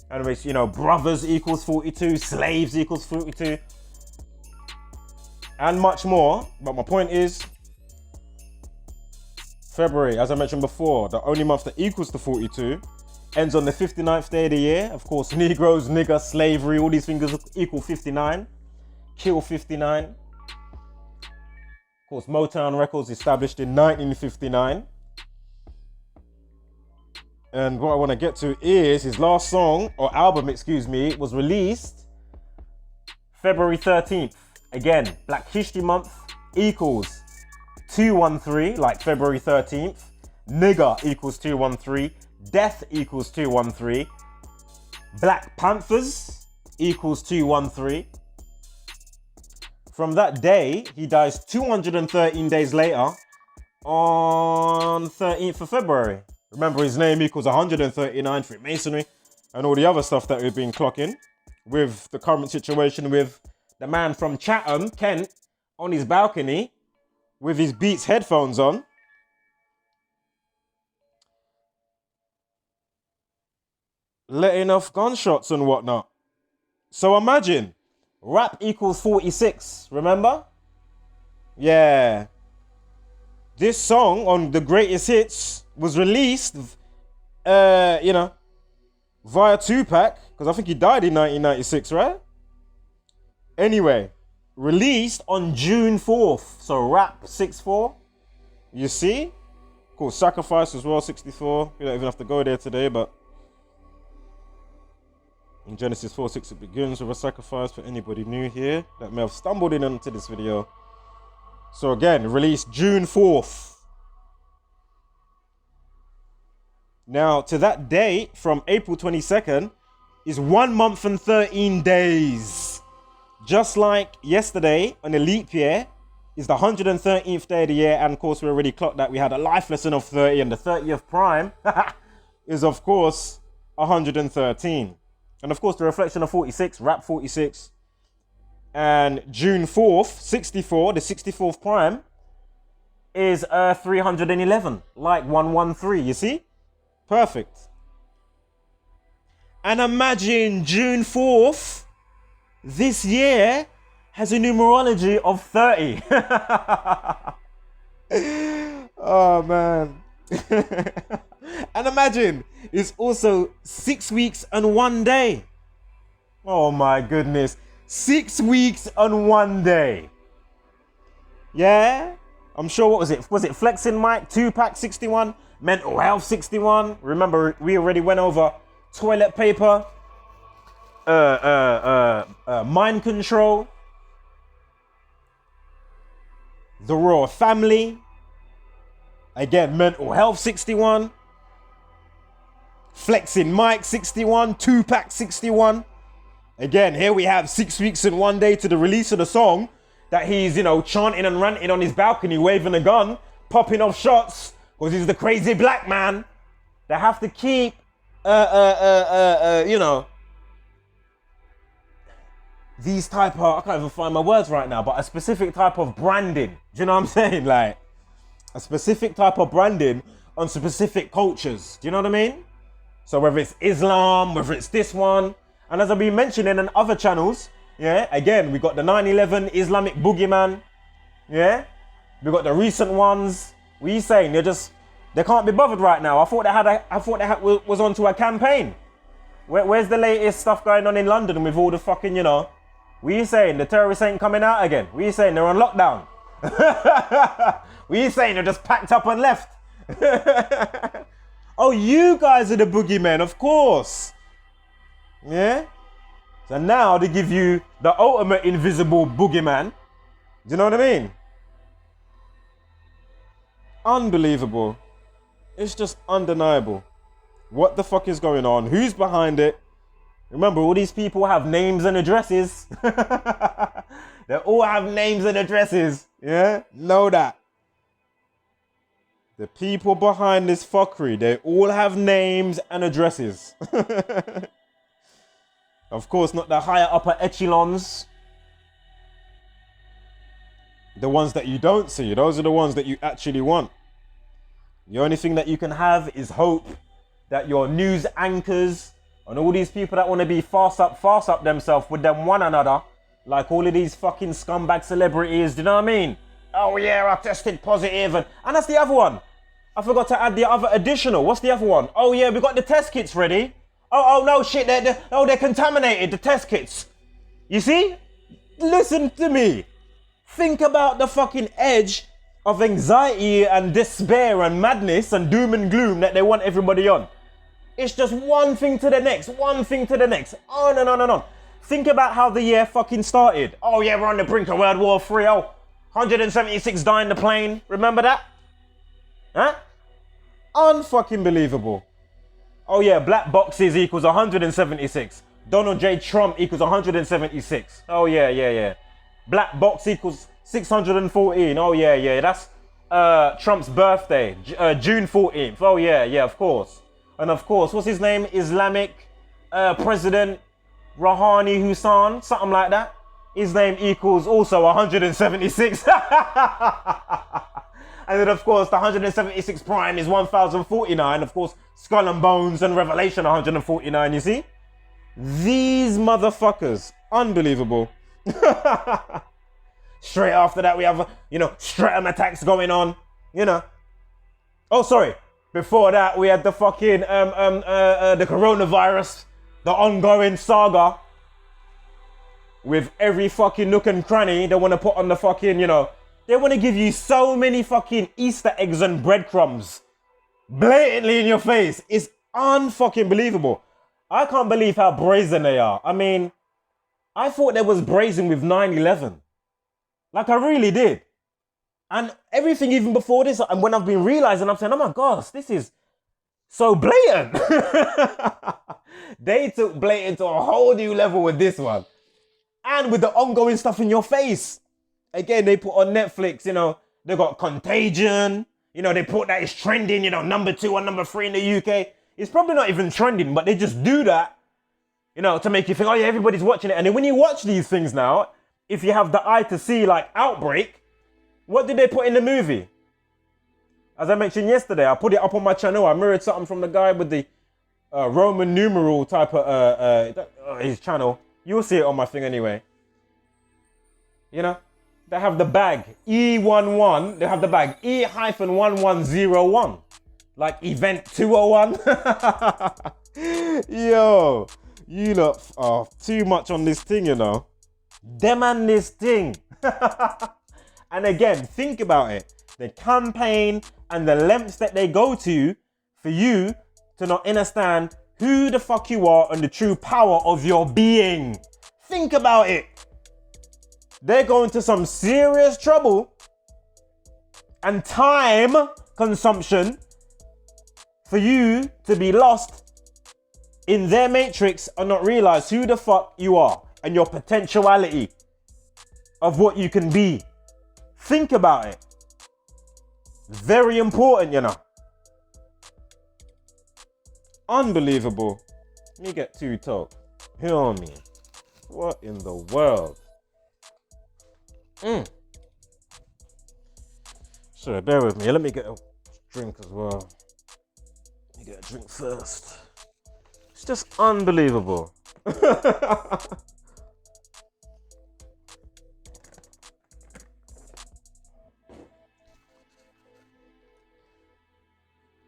Speaker 2: And which, you know, brothers equals 42, slaves equals 42. And much more. But my point is, February, as I mentioned before, the only month that equals to 42, ends on the 59th day of the year. Of course, Negroes, nigger, slavery, all these things equal 59. Kill 59. Of course, Motown Records established in 1959. And what I want to get to is his last song, or album, excuse me, was released February 13th. Again, Black History Month equals 213, like February 13th. Nigger equals 213. Death equals 213. Black Panthers equals 213. From that day, he dies 213 days later on 13th of February. Remember, his name equals 139 Freemasonry and all the other stuff that we've been clocking with the current situation with the man from Chatham, Kent, on his balcony with his Beats headphones on. Letting off gunshots and whatnot. So imagine, rap equals 46, remember? Yeah. This song on the greatest hits was released, via Tupac, because I think he died in 1996, right? Anyway, released on June 4th, so rap 64, you see? Of course, Sacrifice as well, 64. We don't even have to go there today, but in Genesis 4:6 it begins with a sacrifice for anybody new here that may have stumbled in onto this video. So again, released June 4th. Now, to that date, from April 22nd, is 1 month and 13 days. Just like yesterday, on a leap year, is the 113th day of the year. And of course, we already clocked that we had a life lesson of 30. And the 30th prime is, of course, 113. And of course, the reflection of 46, rap 46. And June 4th, 64, the 64th prime, is 311, like 113, you see? Perfect. And imagine June 4th, this year, has a numerology of 30. Oh, man. And imagine, it's also 6 weeks and 1 day. Oh, my goodness. 6 weeks and 1 day. Yeah? I'm sure, what was it? Was it Flexing Mike, Tupac 61, Mental Health 61? Remember, we already went over toilet paper, mind control, the Royal Family, again, Mental Health 61, Flexing Mike 61, Tupac 61. Again, here we have 6 weeks and 1 day to the release of the song that he's, chanting and ranting on his balcony, waving a gun, popping off shots, because he's the crazy black man. They have to keep, these type of, I can't even find my words right now, but a specific type of branding. Do you know what I'm saying? Like, a specific type of branding on specific cultures. Do you know what I mean? So whether it's Islam, whether it's this one, and as I've been mentioning in other channels, yeah, again, we got the 9/11 Islamic boogeyman, yeah, we got the recent ones. What are you saying? They can't be bothered right now. I thought they was onto a campaign. Where's the latest stuff going on in London with all the fucking, what are you saying? The terrorists ain't coming out again? What are you saying? They're on lockdown? What are you saying? They're just packed up and left? Oh, you guys are the boogeymen, of course. Yeah? So now they give you the ultimate invisible boogeyman. Do you know what I mean? Unbelievable. It's just undeniable. What the fuck is going on? Who's behind it? Remember, all these people have names and addresses. They all have names and addresses. Yeah? Know that. The people behind this fuckery, they all have names and addresses. Of course, not the higher upper echelons. The ones that you don't see. Those are the ones that you actually want. The only thing that you can have is hope that your news anchors and all these people that want to be fast up themselves with them one another, like all of these fucking scumbag celebrities, do you know what I mean? Oh yeah, I tested positive, and that's the other one. I forgot to add the other additional. What's the other one? Oh yeah, we got the test kits ready. Oh no, shit, they're contaminated, the test kits. You see? Listen to me. Think about the fucking edge of anxiety and despair and madness and doom and gloom that they want everybody on. It's just one thing to the next, one thing to the next. On and on and on. Think about how the year fucking started. Oh yeah, we're on the brink of World War III. Oh, 176 died in the plane. Remember that? Huh? Unfucking believable. Oh yeah, black boxes equals 176. Donald J. Trump equals 176. Oh yeah. Black box equals 614. Oh yeah. That's Trump's birthday, June 14th. Oh yeah, of course. And of course, what's his name? Islamic President Rouhani Hussein, something like that. His name equals also 176. And then of course, the 176 prime is 1049. Of course, Skull and Bones and Revelation 149, you see? These motherfuckers, unbelievable. Straight after that, we have, stratum attacks going on, Oh, sorry. Before that, we had the fucking, the coronavirus, the ongoing saga. With every fucking nook and cranny, they want to put on the fucking, they want to give you so many fucking Easter eggs and breadcrumbs. Blatantly in your face. It's unfucking believable. I can't believe how brazen they are. I mean, I thought they was brazen with 9/11. Like, I really did. And everything even before this, and when I've been realizing, I'm saying, oh my gosh, this is so blatant. They took blatant to a whole new level with this one. And with the ongoing stuff in your face. Again, they put on Netflix, they got Contagion. They put that it's trending, number 2 and number 3 in the UK. It's probably not even trending, but they just do that, to make you think, oh yeah, everybody's watching it. And then when you watch these things now, if you have the eye to see, like, Outbreak, what did they put in the movie? As I mentioned yesterday, I put it up on my channel. I mirrored something from the guy with the Roman numeral type of his channel. You'll see it on my thing anyway. They have the bag E11. They have the bag E-1101. Like event 201. Yo, you lot are too much on this thing, Them and this thing. And again, think about it. The campaign and the lengths that they go to for you to not understand who the fuck you are and the true power of your being. Think about it. They're going to some serious trouble and time consumption for you to be lost in their matrix and not realize who the fuck you are and your potentiality of what you can be. Think about it. Very important, Unbelievable. Let me get to talk. Hear me. What in the world? Sorry, bear with me. Let me get a drink as well. Let me get a drink first. It's just unbelievable.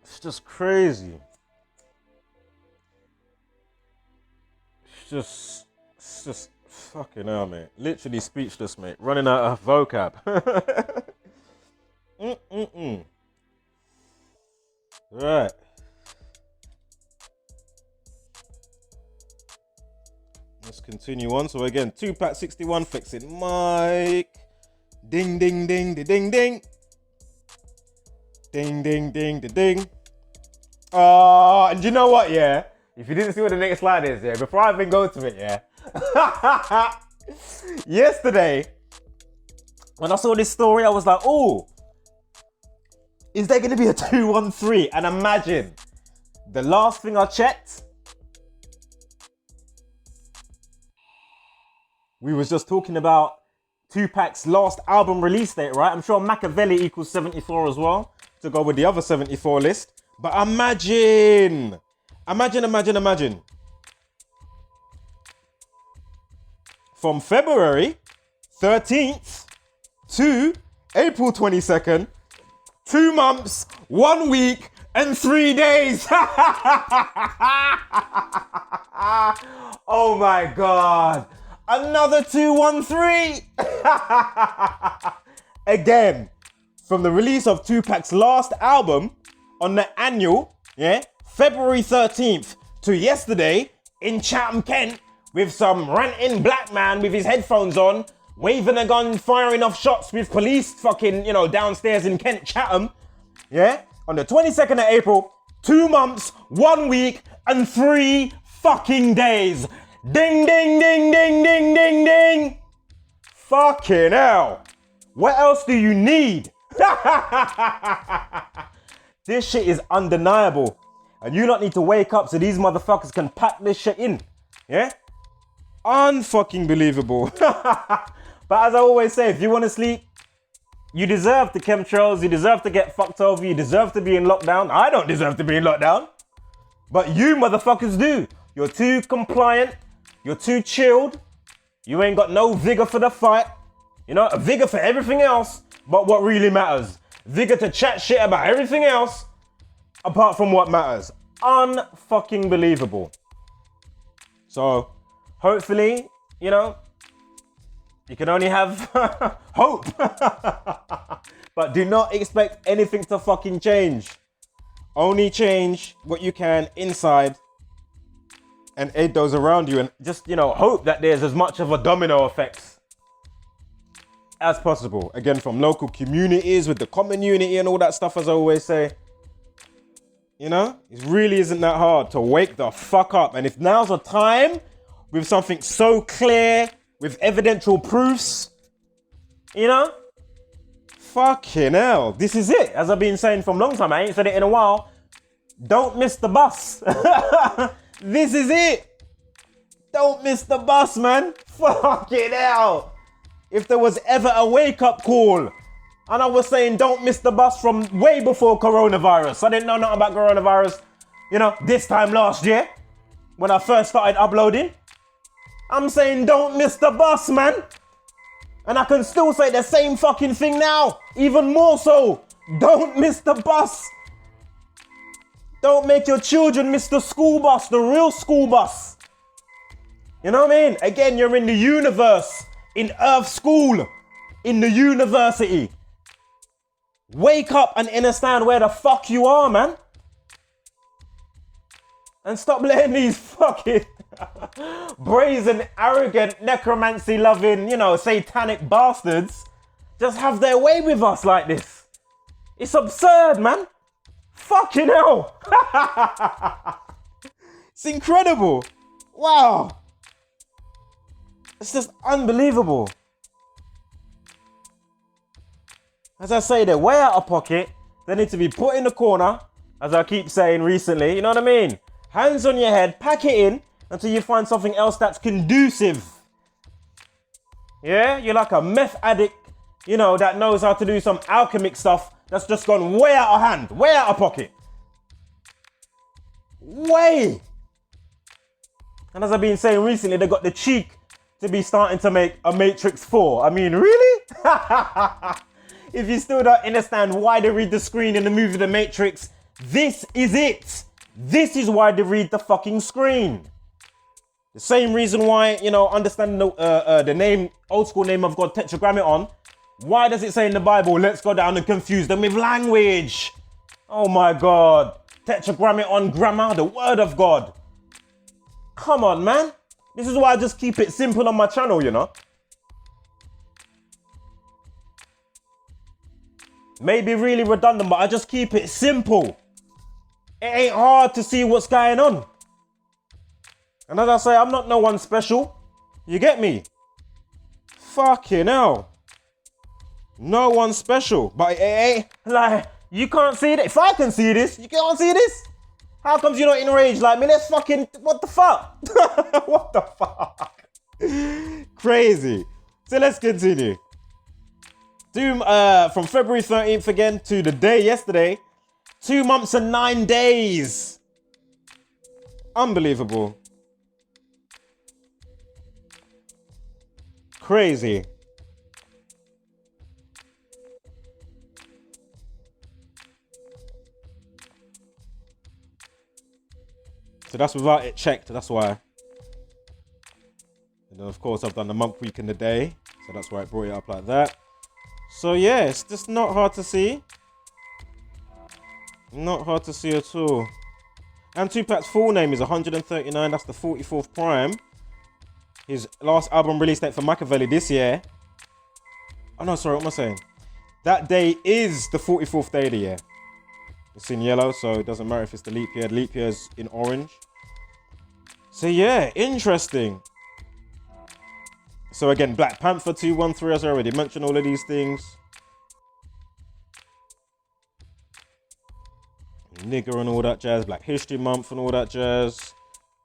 Speaker 2: It's just crazy. It's just fucking hell, mate. Literally speechless, mate. Running out of vocab. Right. Let's continue on. So again, 2pack61 fixing mic. Ding, ding, ding, ding, ding, ding. Ding, ding, ding, ding, ding. And you know what, yeah? If you didn't see what the next slide is, yeah, before I even go to it, yeah. Yesterday, when I saw this story, I was like, oh, is there going to be a 213? And imagine, the last thing I checked, we was just talking about Tupac's last album release date, right? I'm sure Machiavelli equals 74 as well, to go with the other 74 list. But imagine. From February 13th to April 22nd, 2 months, 1 week, and 3 days. Oh my God. Another 213. Again, from the release of Tupac's last album on the annual, yeah, February 13th to yesterday in Chatham, Kent, with some ranting black man with his headphones on, waving a gun, firing off shots with police fucking, downstairs in Kent, Chatham. Yeah? On the 22nd of April, 2 months, 1 week, and 3 fucking days. Ding, ding, ding, ding, ding, ding, ding. Fucking hell. What else do you need? This shit is undeniable. And you don't need to wake up so these motherfuckers can pack this shit in. Yeah? Unfucking believable. But as I always say, if you want to sleep, you deserve the chemtrails, you deserve to get fucked over, you deserve to be in lockdown. I don't deserve to be in lockdown. But you motherfuckers do. You're too compliant, you're too chilled, you ain't got no vigor for the fight. A vigor for everything else, but what really matters. Vigor to chat shit about everything else, apart from what matters. Unfucking believable. So, hopefully, you can only have hope. But do not expect anything to fucking change. Only change what you can inside and aid those around you, and just, hope that there's as much of a domino effect as possible. Again, from local communities with the common unity and all that stuff, as I always say. It really isn't that hard to wake the fuck up. And if now's a time with something so clear, with evidential proofs, fucking hell, this is it. As I've been saying for a long time, I ain't said it in a while. Don't miss the bus. This is it. Don't miss the bus, man. Fucking hell. If there was ever a wake-up call, and I was saying don't miss the bus from way before coronavirus. I didn't know nothing about coronavirus, this time last year, when I first started uploading. I'm saying don't miss the bus, man. And I can still say the same fucking thing now, even more so. Don't miss the bus. Don't make your children miss the school bus, the real school bus. You know what I mean? Again, you're in the universe, in Earth School, in the university. Wake up and understand where the fuck you are, man. And stop letting these fucking brazen, arrogant, necromancy-loving, satanic bastards just have their way with us like this. It's absurd, man. Fucking hell. It's incredible. Wow. It's just unbelievable. As I say, they're way out of pocket. They need to be put in the corner, as I keep saying recently. You know what I mean? Hands on your head, pack it in until you find something else that's conducive. Yeah? You're like a meth addict, that knows how to do some alchemic stuff that's just gone way out of hand, way out of pocket. Way. And as I've been saying recently, they got the cheek to be starting to make a Matrix 4. I mean, really? If you still don't understand why they read the screen in the movie The Matrix, this is it. This is why they read the fucking screen. The same reason why, understanding the name, old school name of God, Tetragrammaton. Why does it say in the Bible, let's go down and confuse them with language? Oh my God. Tetragrammaton grammar, the word of God. Come on, man. This is why I just keep it simple on my channel, Maybe really redundant, but I just keep it simple. It ain't hard to see what's going on. And as I say, I'm not no one special. You get me? Fucking hell. No one special. But it ain't like, you can't see this. If I can see this, you can't see this. How comes you're not enraged like me? Let's fucking, what the fuck? What the fuck? Crazy. So let's continue. From February 13th again to the day yesterday. 2 months and 9 days. Unbelievable. Crazy. So that's without it checked, that's why. And then of course I've done the month, week, and the day. So that's why it brought it up like that. So yeah, it's just not hard to see. Not hard to see at all. And Tupac's full name is 139, that's the 44th prime. His last album release date for Machiavelli this year. Oh no, sorry, what am I saying? That day is the 44th day of the year. It's in yellow, so it doesn't matter if it's the leap year. The leap year is in orange. So yeah, interesting. So again, Black Panther 213, as I already mentioned all of these things. Nigger and all that jazz. Black History Month and all that jazz.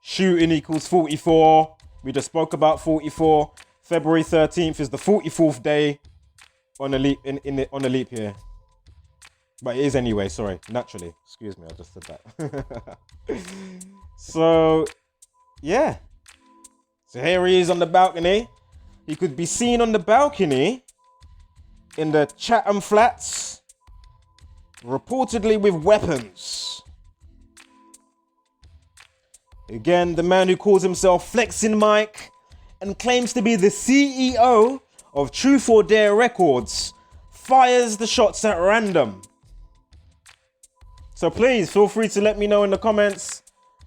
Speaker 2: Shooting equals 44. We just spoke about 44. February 13th is the 44th day on the leap on the leap year. But it is anyway, sorry, naturally. Excuse me, I just said that. So, yeah. So here he is on the balcony. He could be seen on the balcony in the Chatham flats, reportedly with weapons. Again, the man who calls himself Flexing Mike and claims to be the CEO of Truth or Dare Records fires the shots at random. So please feel free to let me know in the comments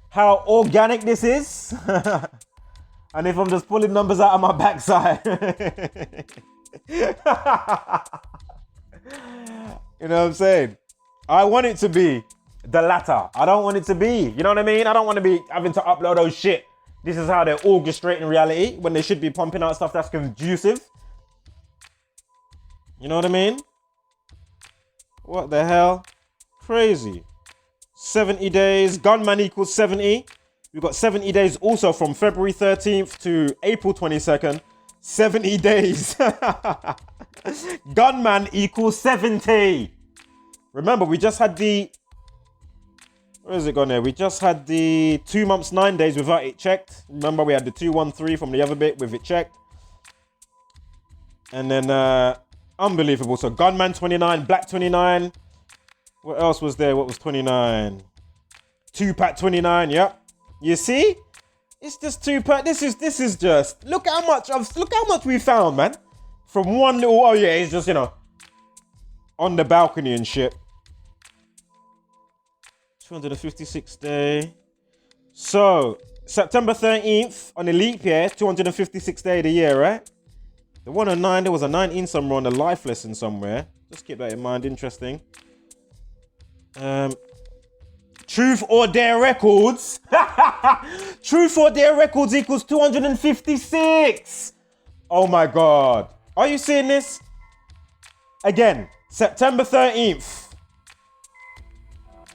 Speaker 2: how organic this is. And if I'm just pulling numbers out of my backside. You know what I'm saying? I want it to be the latter. I don't want it to be, you know what I mean? I don't want to be having to upload those shit. This is how they're orchestrating reality when they should be pumping out stuff that's conducive. You know what I mean? What the hell? Crazy. 70 days. Gunman equals 70. We've got 70 days also from February 13th to April 22nd. 70 days. Gunman equals 70. Remember, we just had the... Where is it gone there? We just had the 2 months, 9 days without it checked. Remember, we had the 213 from the other bit with it checked. And then, unbelievable. So, Gunman 29, Black 29. What else was there? What was 29? Tupac 29, yep. You see? It's just Tupac. This is just... Look how much we found, man. From one little... Oh, yeah, it's just, you know, on the balcony and shit. 256th day. So, September 13th, on the leap year, 256th day of the year, right? The 109, there was a 19 somewhere on the life lesson somewhere. Just keep that in mind, interesting. Truth or Dare Records. Truth or Dare Records equals 256. Oh my God. Are you seeing this? Again, September 13th.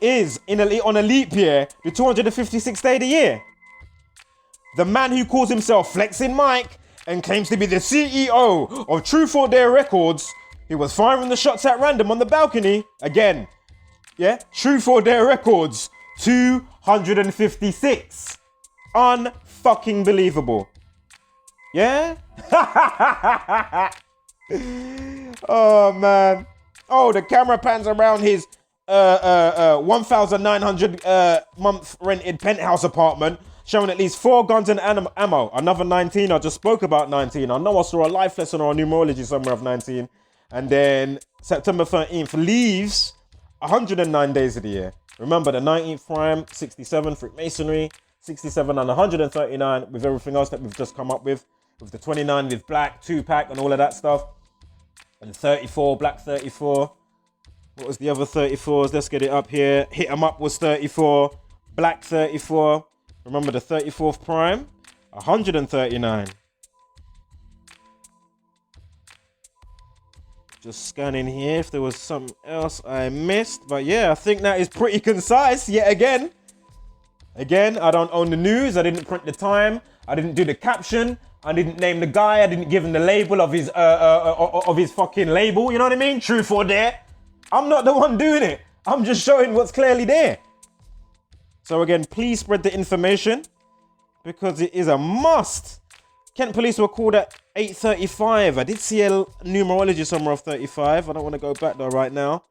Speaker 2: Is on a leap year the 256th day of the year. The man who calls himself Flexing Mike and claims to be the CEO of Truth or Dare Records, he was firing the shots at random on the balcony. Again, yeah, Truth or Dare Records, 256. Unfucking believable. Yeah? Oh man. Oh, the camera pans around his 1,900 month rented penthouse apartment, showing at least 4 guns and ammo. Another 19. I just spoke about 19. I know I saw a life lesson or a numerology somewhere of 19. And then September 13th leaves 109 days of the year. Remember the 19th prime, 67 Freemasonry, 67 and 139 with everything else that we've just come up with the 29 with Black, Tupac and all of that stuff. And 34, Black 34. What was the other 34s? Let's get it up here. Hit 'em Up was 34. Black 34. Remember the 34th prime? 139. Just scanning here if there was something else I missed. But yeah, I think that is pretty concise yet again. Again, I don't own the news. I didn't print the time. I didn't do the caption. I didn't name the guy. I didn't give him the label of his fucking label. You know what I mean? Truth or dare. I'm not the one doing it. I'm just showing what's clearly there. So again, please spread the information because it is a must. Kent police were called at 8:35. I did see a numerology somewhere of 35. I don't want to go back there right now.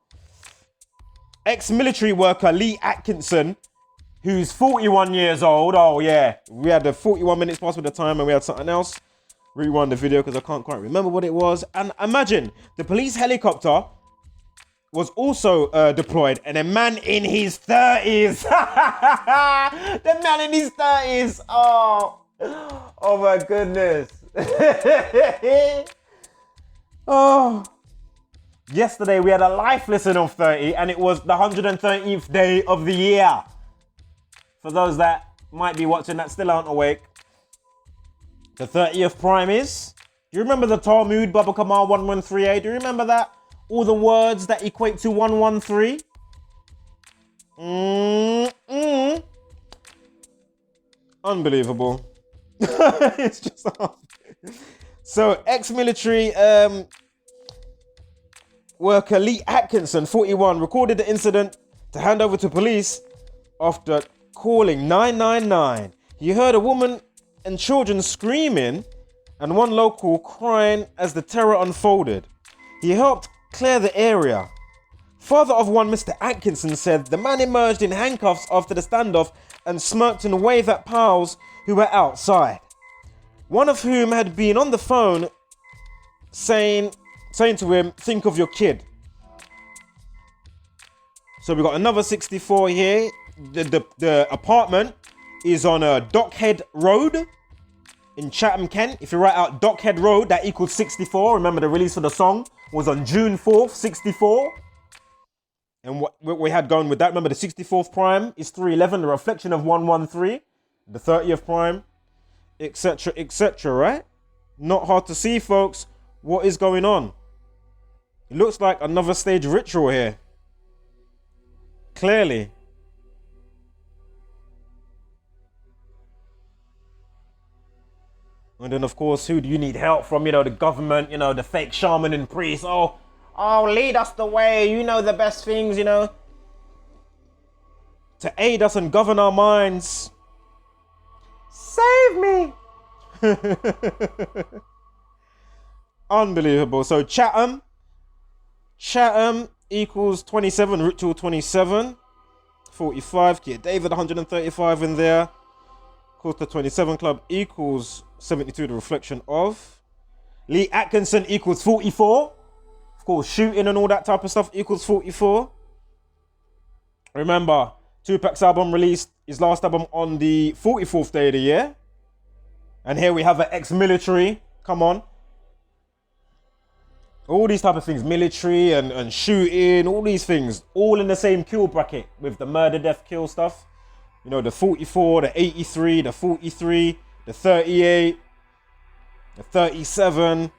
Speaker 2: Ex-military worker Lee Atkinson, who's 41 years old. Oh yeah, we had the 41 minutes past with the time and we had something else. Rewind the video because I can't quite remember what it was. And imagine the police helicopter was also deployed, and a man in his 30s. The man in his 30s. Oh my goodness. Oh. Yesterday we had a life lesson of 30 and it was the 130th day of the year. For those that might be watching that still aren't awake. The 30th prime is, do you remember the Talmud, Baba Kamal 113a? Do you remember that? All the words that equate to 113? Unbelievable. It's just so ex-military worker Lee Atkinson, 41, recorded the incident to hand over to police after calling 999. He heard a woman and children screaming and one local crying as the terror unfolded. He helped clear the area. Father of one, Mr. Atkinson, said the man emerged in handcuffs after the standoff and smirked and waved at pals who were outside. One of whom had been on the phone saying to him, think of your kid. So we got another 64 here. The apartment is on Dockhead Road in Chatham, Kent. If you write out Dockhead Road, that equals 64. Remember the release of the song was on June 4th, 64. And what we had going with that, remember the 64th prime is 311, the reflection of 113, the 30th prime, etc., right? Not hard to see, folks, what is going on. It looks like another stage ritual here. Clearly. And then, of course, who do you need help from? You know, the government, you know, the fake shaman and priest. Oh, lead us the way. You know the best things, you know. To aid us and govern our minds. Save me. Unbelievable. So Chatham equals 27, ritual 27. 45, Kia David 135 in there. Of course, the 27 club equals 72, the reflection of. Lee Atkinson equals 44. Of course, shooting and all that type of stuff equals 44. Remember, Tupac's album released his last album on the 44th day of the year. And here we have an ex-military. Come on. All these type of things, military and shooting, all these things, all in the same kill bracket with the murder, death, kill stuff. You know, the 44, the 83, the 43, the 38, the 37,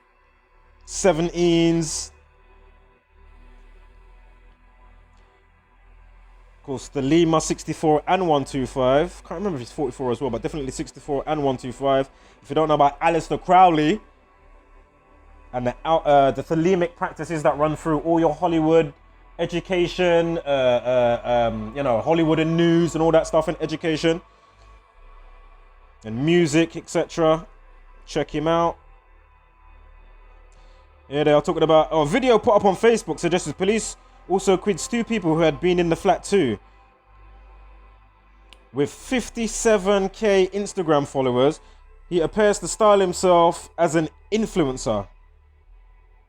Speaker 2: 17s. Of course, the Lima 64 and 125. Can't remember if it's 44 as well, but definitely 64 and 125. If you don't know about Aleister Crowley and the thelemic practices that run through all your Hollywood education, you know, Hollywood and news and all that stuff, and education and music, etc. Check him out. Yeah, they are talking about a video put up on Facebook suggests police also quids 2 people who had been in the flat too. With 57k Instagram followers, he appears to style himself as an influencer.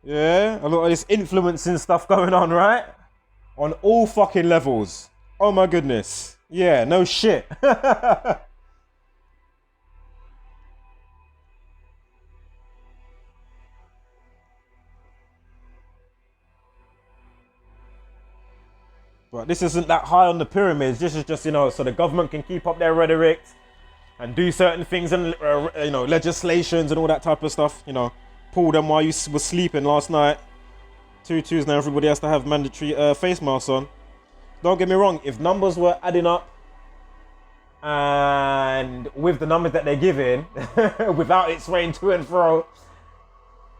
Speaker 2: Yeah, a lot of this influencing stuff going on, right? On all fucking levels. Oh my goodness. Yeah, no shit. But this isn't that high on the pyramids. This is just, you know, so the government can keep up their rhetoric. and do certain things and you know, legislations and all that type of stuff. You know, pull them while you were sleeping last night. 2-2s now. Everybody has to have mandatory face masks on. Don't get me wrong. If numbers were adding up, and with the numbers that they're giving, without it swaying to and fro,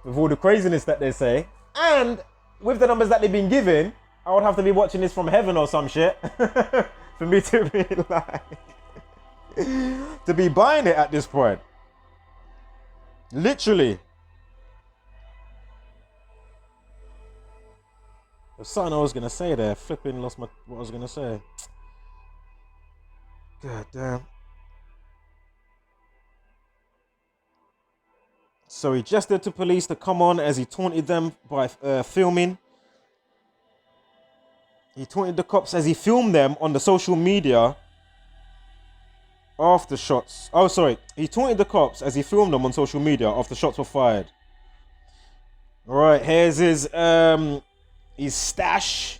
Speaker 2: with all the craziness that they say, and with the numbers that they've been given, I would have to be watching this from heaven or some shit for me to be like, to be buying it at this point. Literally. There's something I was gonna say there. Flipping lost what I was gonna say. God damn. So he gestured to police to come on as he taunted them by filming. He taunted the cops as he filmed them on the social media after shots. Oh, sorry. He taunted the cops as he filmed them on social media after shots were fired. All right, here's his stash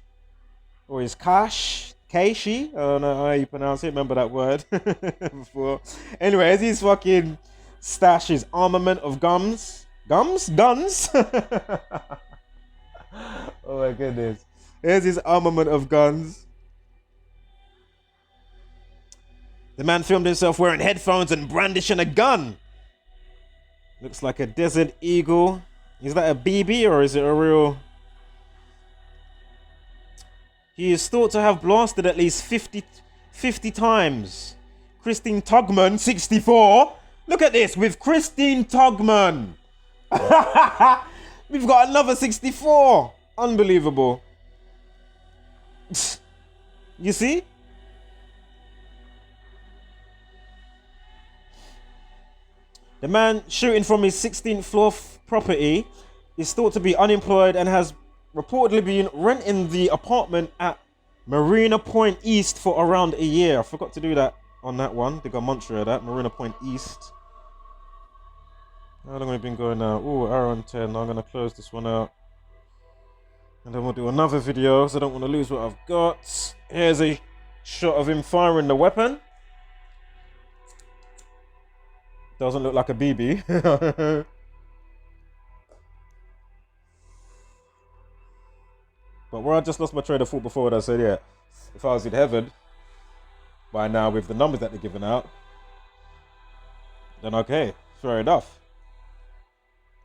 Speaker 2: or his cash. Keishi? I don't know how you pronounce it. Remember that word before. Anyway, here's his fucking stash, his armament of guns. Guns? Oh my goodness. Here's his armament of guns. The man filmed himself wearing headphones and brandishing a gun. Looks like a Desert Eagle. Is that a BB or is it a real... He is thought to have blasted at least 50 times. Christine Tugman, 64. Look at this, with Christine Tugman. We've got another 64. Unbelievable. You see? The man shooting from his 16th floor property is thought to be unemployed and has reportedly been renting the apartment at Marina Point East for around a year. I forgot to do that on that one. The Gematria, that Marina Point East. How long have we been going now? Oh, hour and 10. I'm going to close this one out. And then we'll do another video, so I don't want to lose what I've got. Here's a shot of him firing the weapon. Doesn't look like a BB. But where I just lost my train of thought before, what I said, yeah, if I was in heaven by now with the numbers that they're giving out, then okay, fair enough.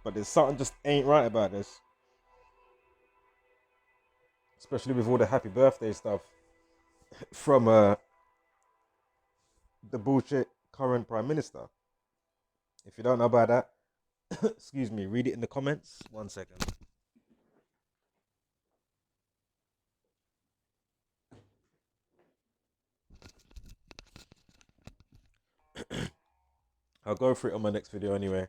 Speaker 2: But there's something just ain't right about this. Especially with all the happy birthday stuff from the bullshit current Prime Minister. If you don't know about that, excuse me, read it in the comments. 1 second. I'll go through it on my next video anyway.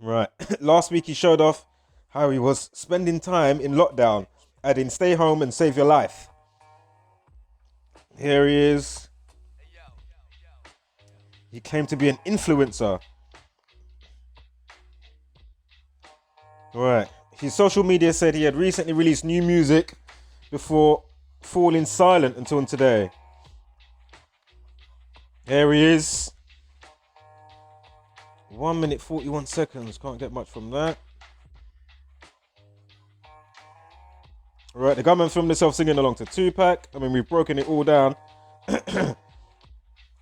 Speaker 2: Right. Last week he showed off how he was spending time in lockdown, adding stay home and save your life. Here he is. He claimed to be an influencer. Right. His social media said he had recently released new music before falling silent until today. Here he is. 1 minute 41 seconds. Can't get much from that. Right, the gunman filmed himself singing along to Tupac. I mean, we've broken it all down.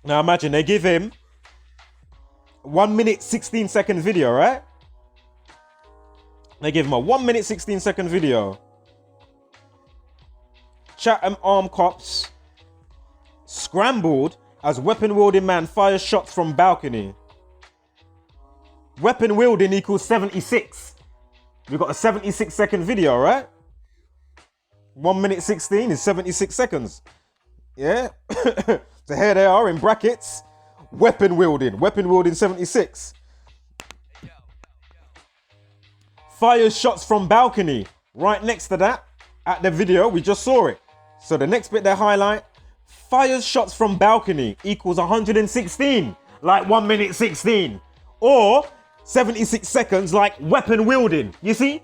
Speaker 2: Now imagine they give him 1 minute 16 second video, right? They give him a 1 minute 16 second video. Chatham armed cops scrambled as weapon wielding man fires shots from balcony. Weapon wielding equals 76. We've got a 76 second video, right? 1 minute 16 is 76 seconds. Yeah. So here they are in brackets. Weapon wielding 76. Fires shots from balcony. Right next to that, at the video, we just saw it. So the next bit they highlight, fires shots from balcony equals 116, like 1 minute 16. Or 76 seconds like weapon wielding. You see?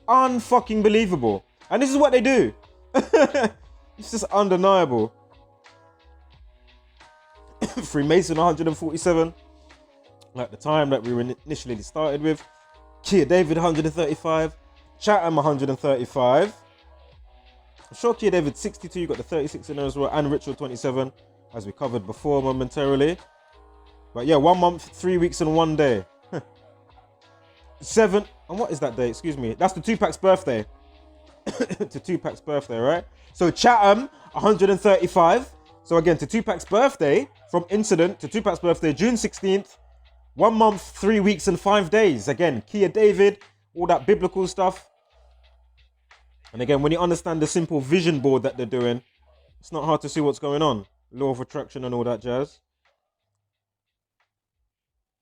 Speaker 2: Unfucking believable. And this is what they do. It's just undeniable. Freemason 147, like the time that we were initially started with. Kia David 135, Chatham 135. I'm sure Kia David 62, you got the 36 in there as well, and Ritual 27, as we covered before momentarily. But yeah, 1 month, 3 weeks, and 1 day. 7, and what is that day? Excuse me. That's the Tupac's birthday. To Tupac's birthday, right? So Chatham 135. So again, to Tupac's birthday, from incident to Tupac's birthday, June 16th, 1 month, 3 weeks, and 5 days. Again, Kia David, all that biblical stuff. And again, when you understand the simple vision board that they're doing, it's not hard to see what's going on. Law of attraction and all that jazz.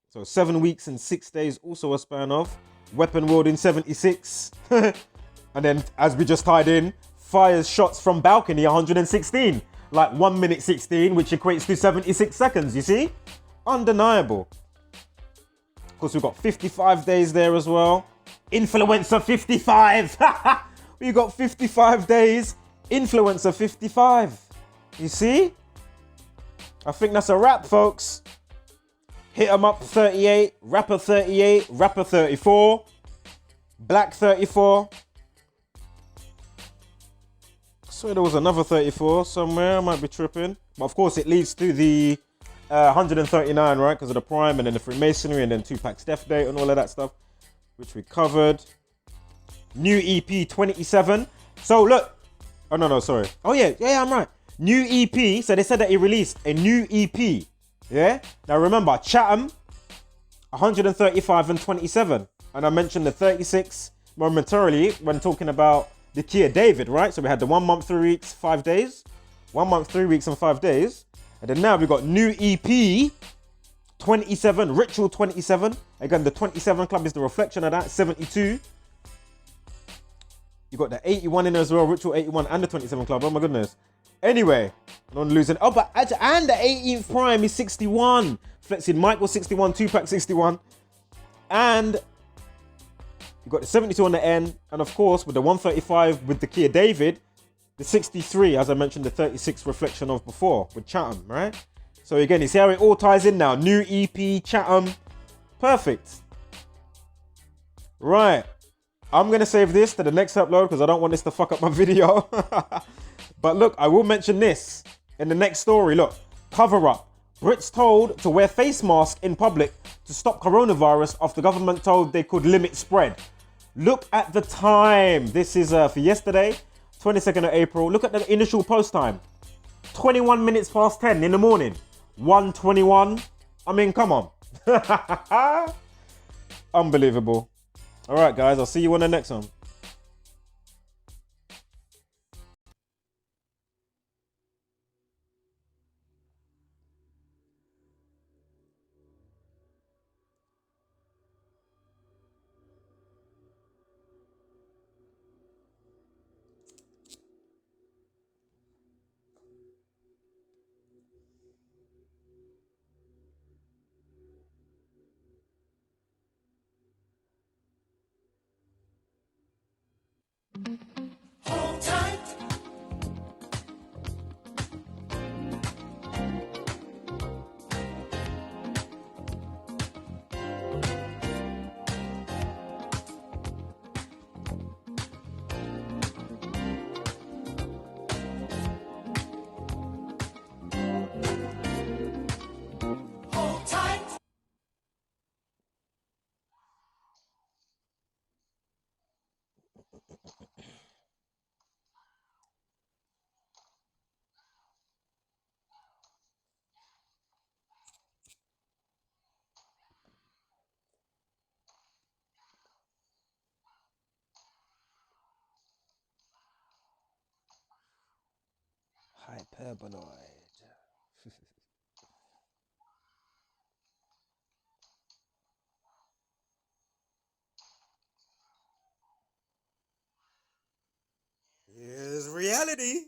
Speaker 2: So 7 weeks and 6 days, also a span of weapon wielding 76. And then, as we just tied in, fires shots from balcony 116. Like 1 minute 16, which equates to 76 seconds, you see? Undeniable. Of course, we've got 55 days there as well. Influencer 55. We got 55 days. Influencer 55. You see? I think that's a wrap, folks. Hit 'em up 38, rapper 38, rapper 34, black 34. So there was another 34 somewhere. I might be tripping. But of course, it leads to the 139, right? Because of the Prime and then the Freemasonry and then Tupac's death date and all of that stuff, which we covered. New EP 27. So look. Oh, no, sorry. Oh, yeah, I'm right. New EP. So they said that he released a new EP. Yeah? Now remember, Chatham, 135 and 27. And I mentioned the 36 momentarily when talking about the Kia David, right? So we had the 1 month, 3 weeks, 5 days. 1 month, 3 weeks, and 5 days. And then now we've got new EP 27, Ritual 27. Again, the 27 club is the reflection of that, 72. You got the 81 in there as well, Ritual 81 and the 27 club. Oh my goodness. Anyway, not losing. Oh, but actually, and the 18th Prime is 61. Flexing Mike was 61, Tupac 61. And you got the 72 on the end. And of course, with the 135 with the Kia David, the 63, as I mentioned, the 36 reflection of before with Chatham, right? So again, you see how it all ties in now. New EP, Chatham. Perfect. Right. I'm going to save this to the next upload because I don't want this to fuck up my video. But look, I will mention this in the next story. Look, cover up. Brits told to wear face masks in public to stop coronavirus after government told they could limit spread. Look at the time. This is for yesterday, 22nd of April. Look at the initial post time. 21 minutes past 10 in the morning. 1:21. I mean, come on. Unbelievable. All right, guys, I'll see you on the next one.
Speaker 1: Hold tight. Hold tight.
Speaker 2: Hyperboloid. Here's reality.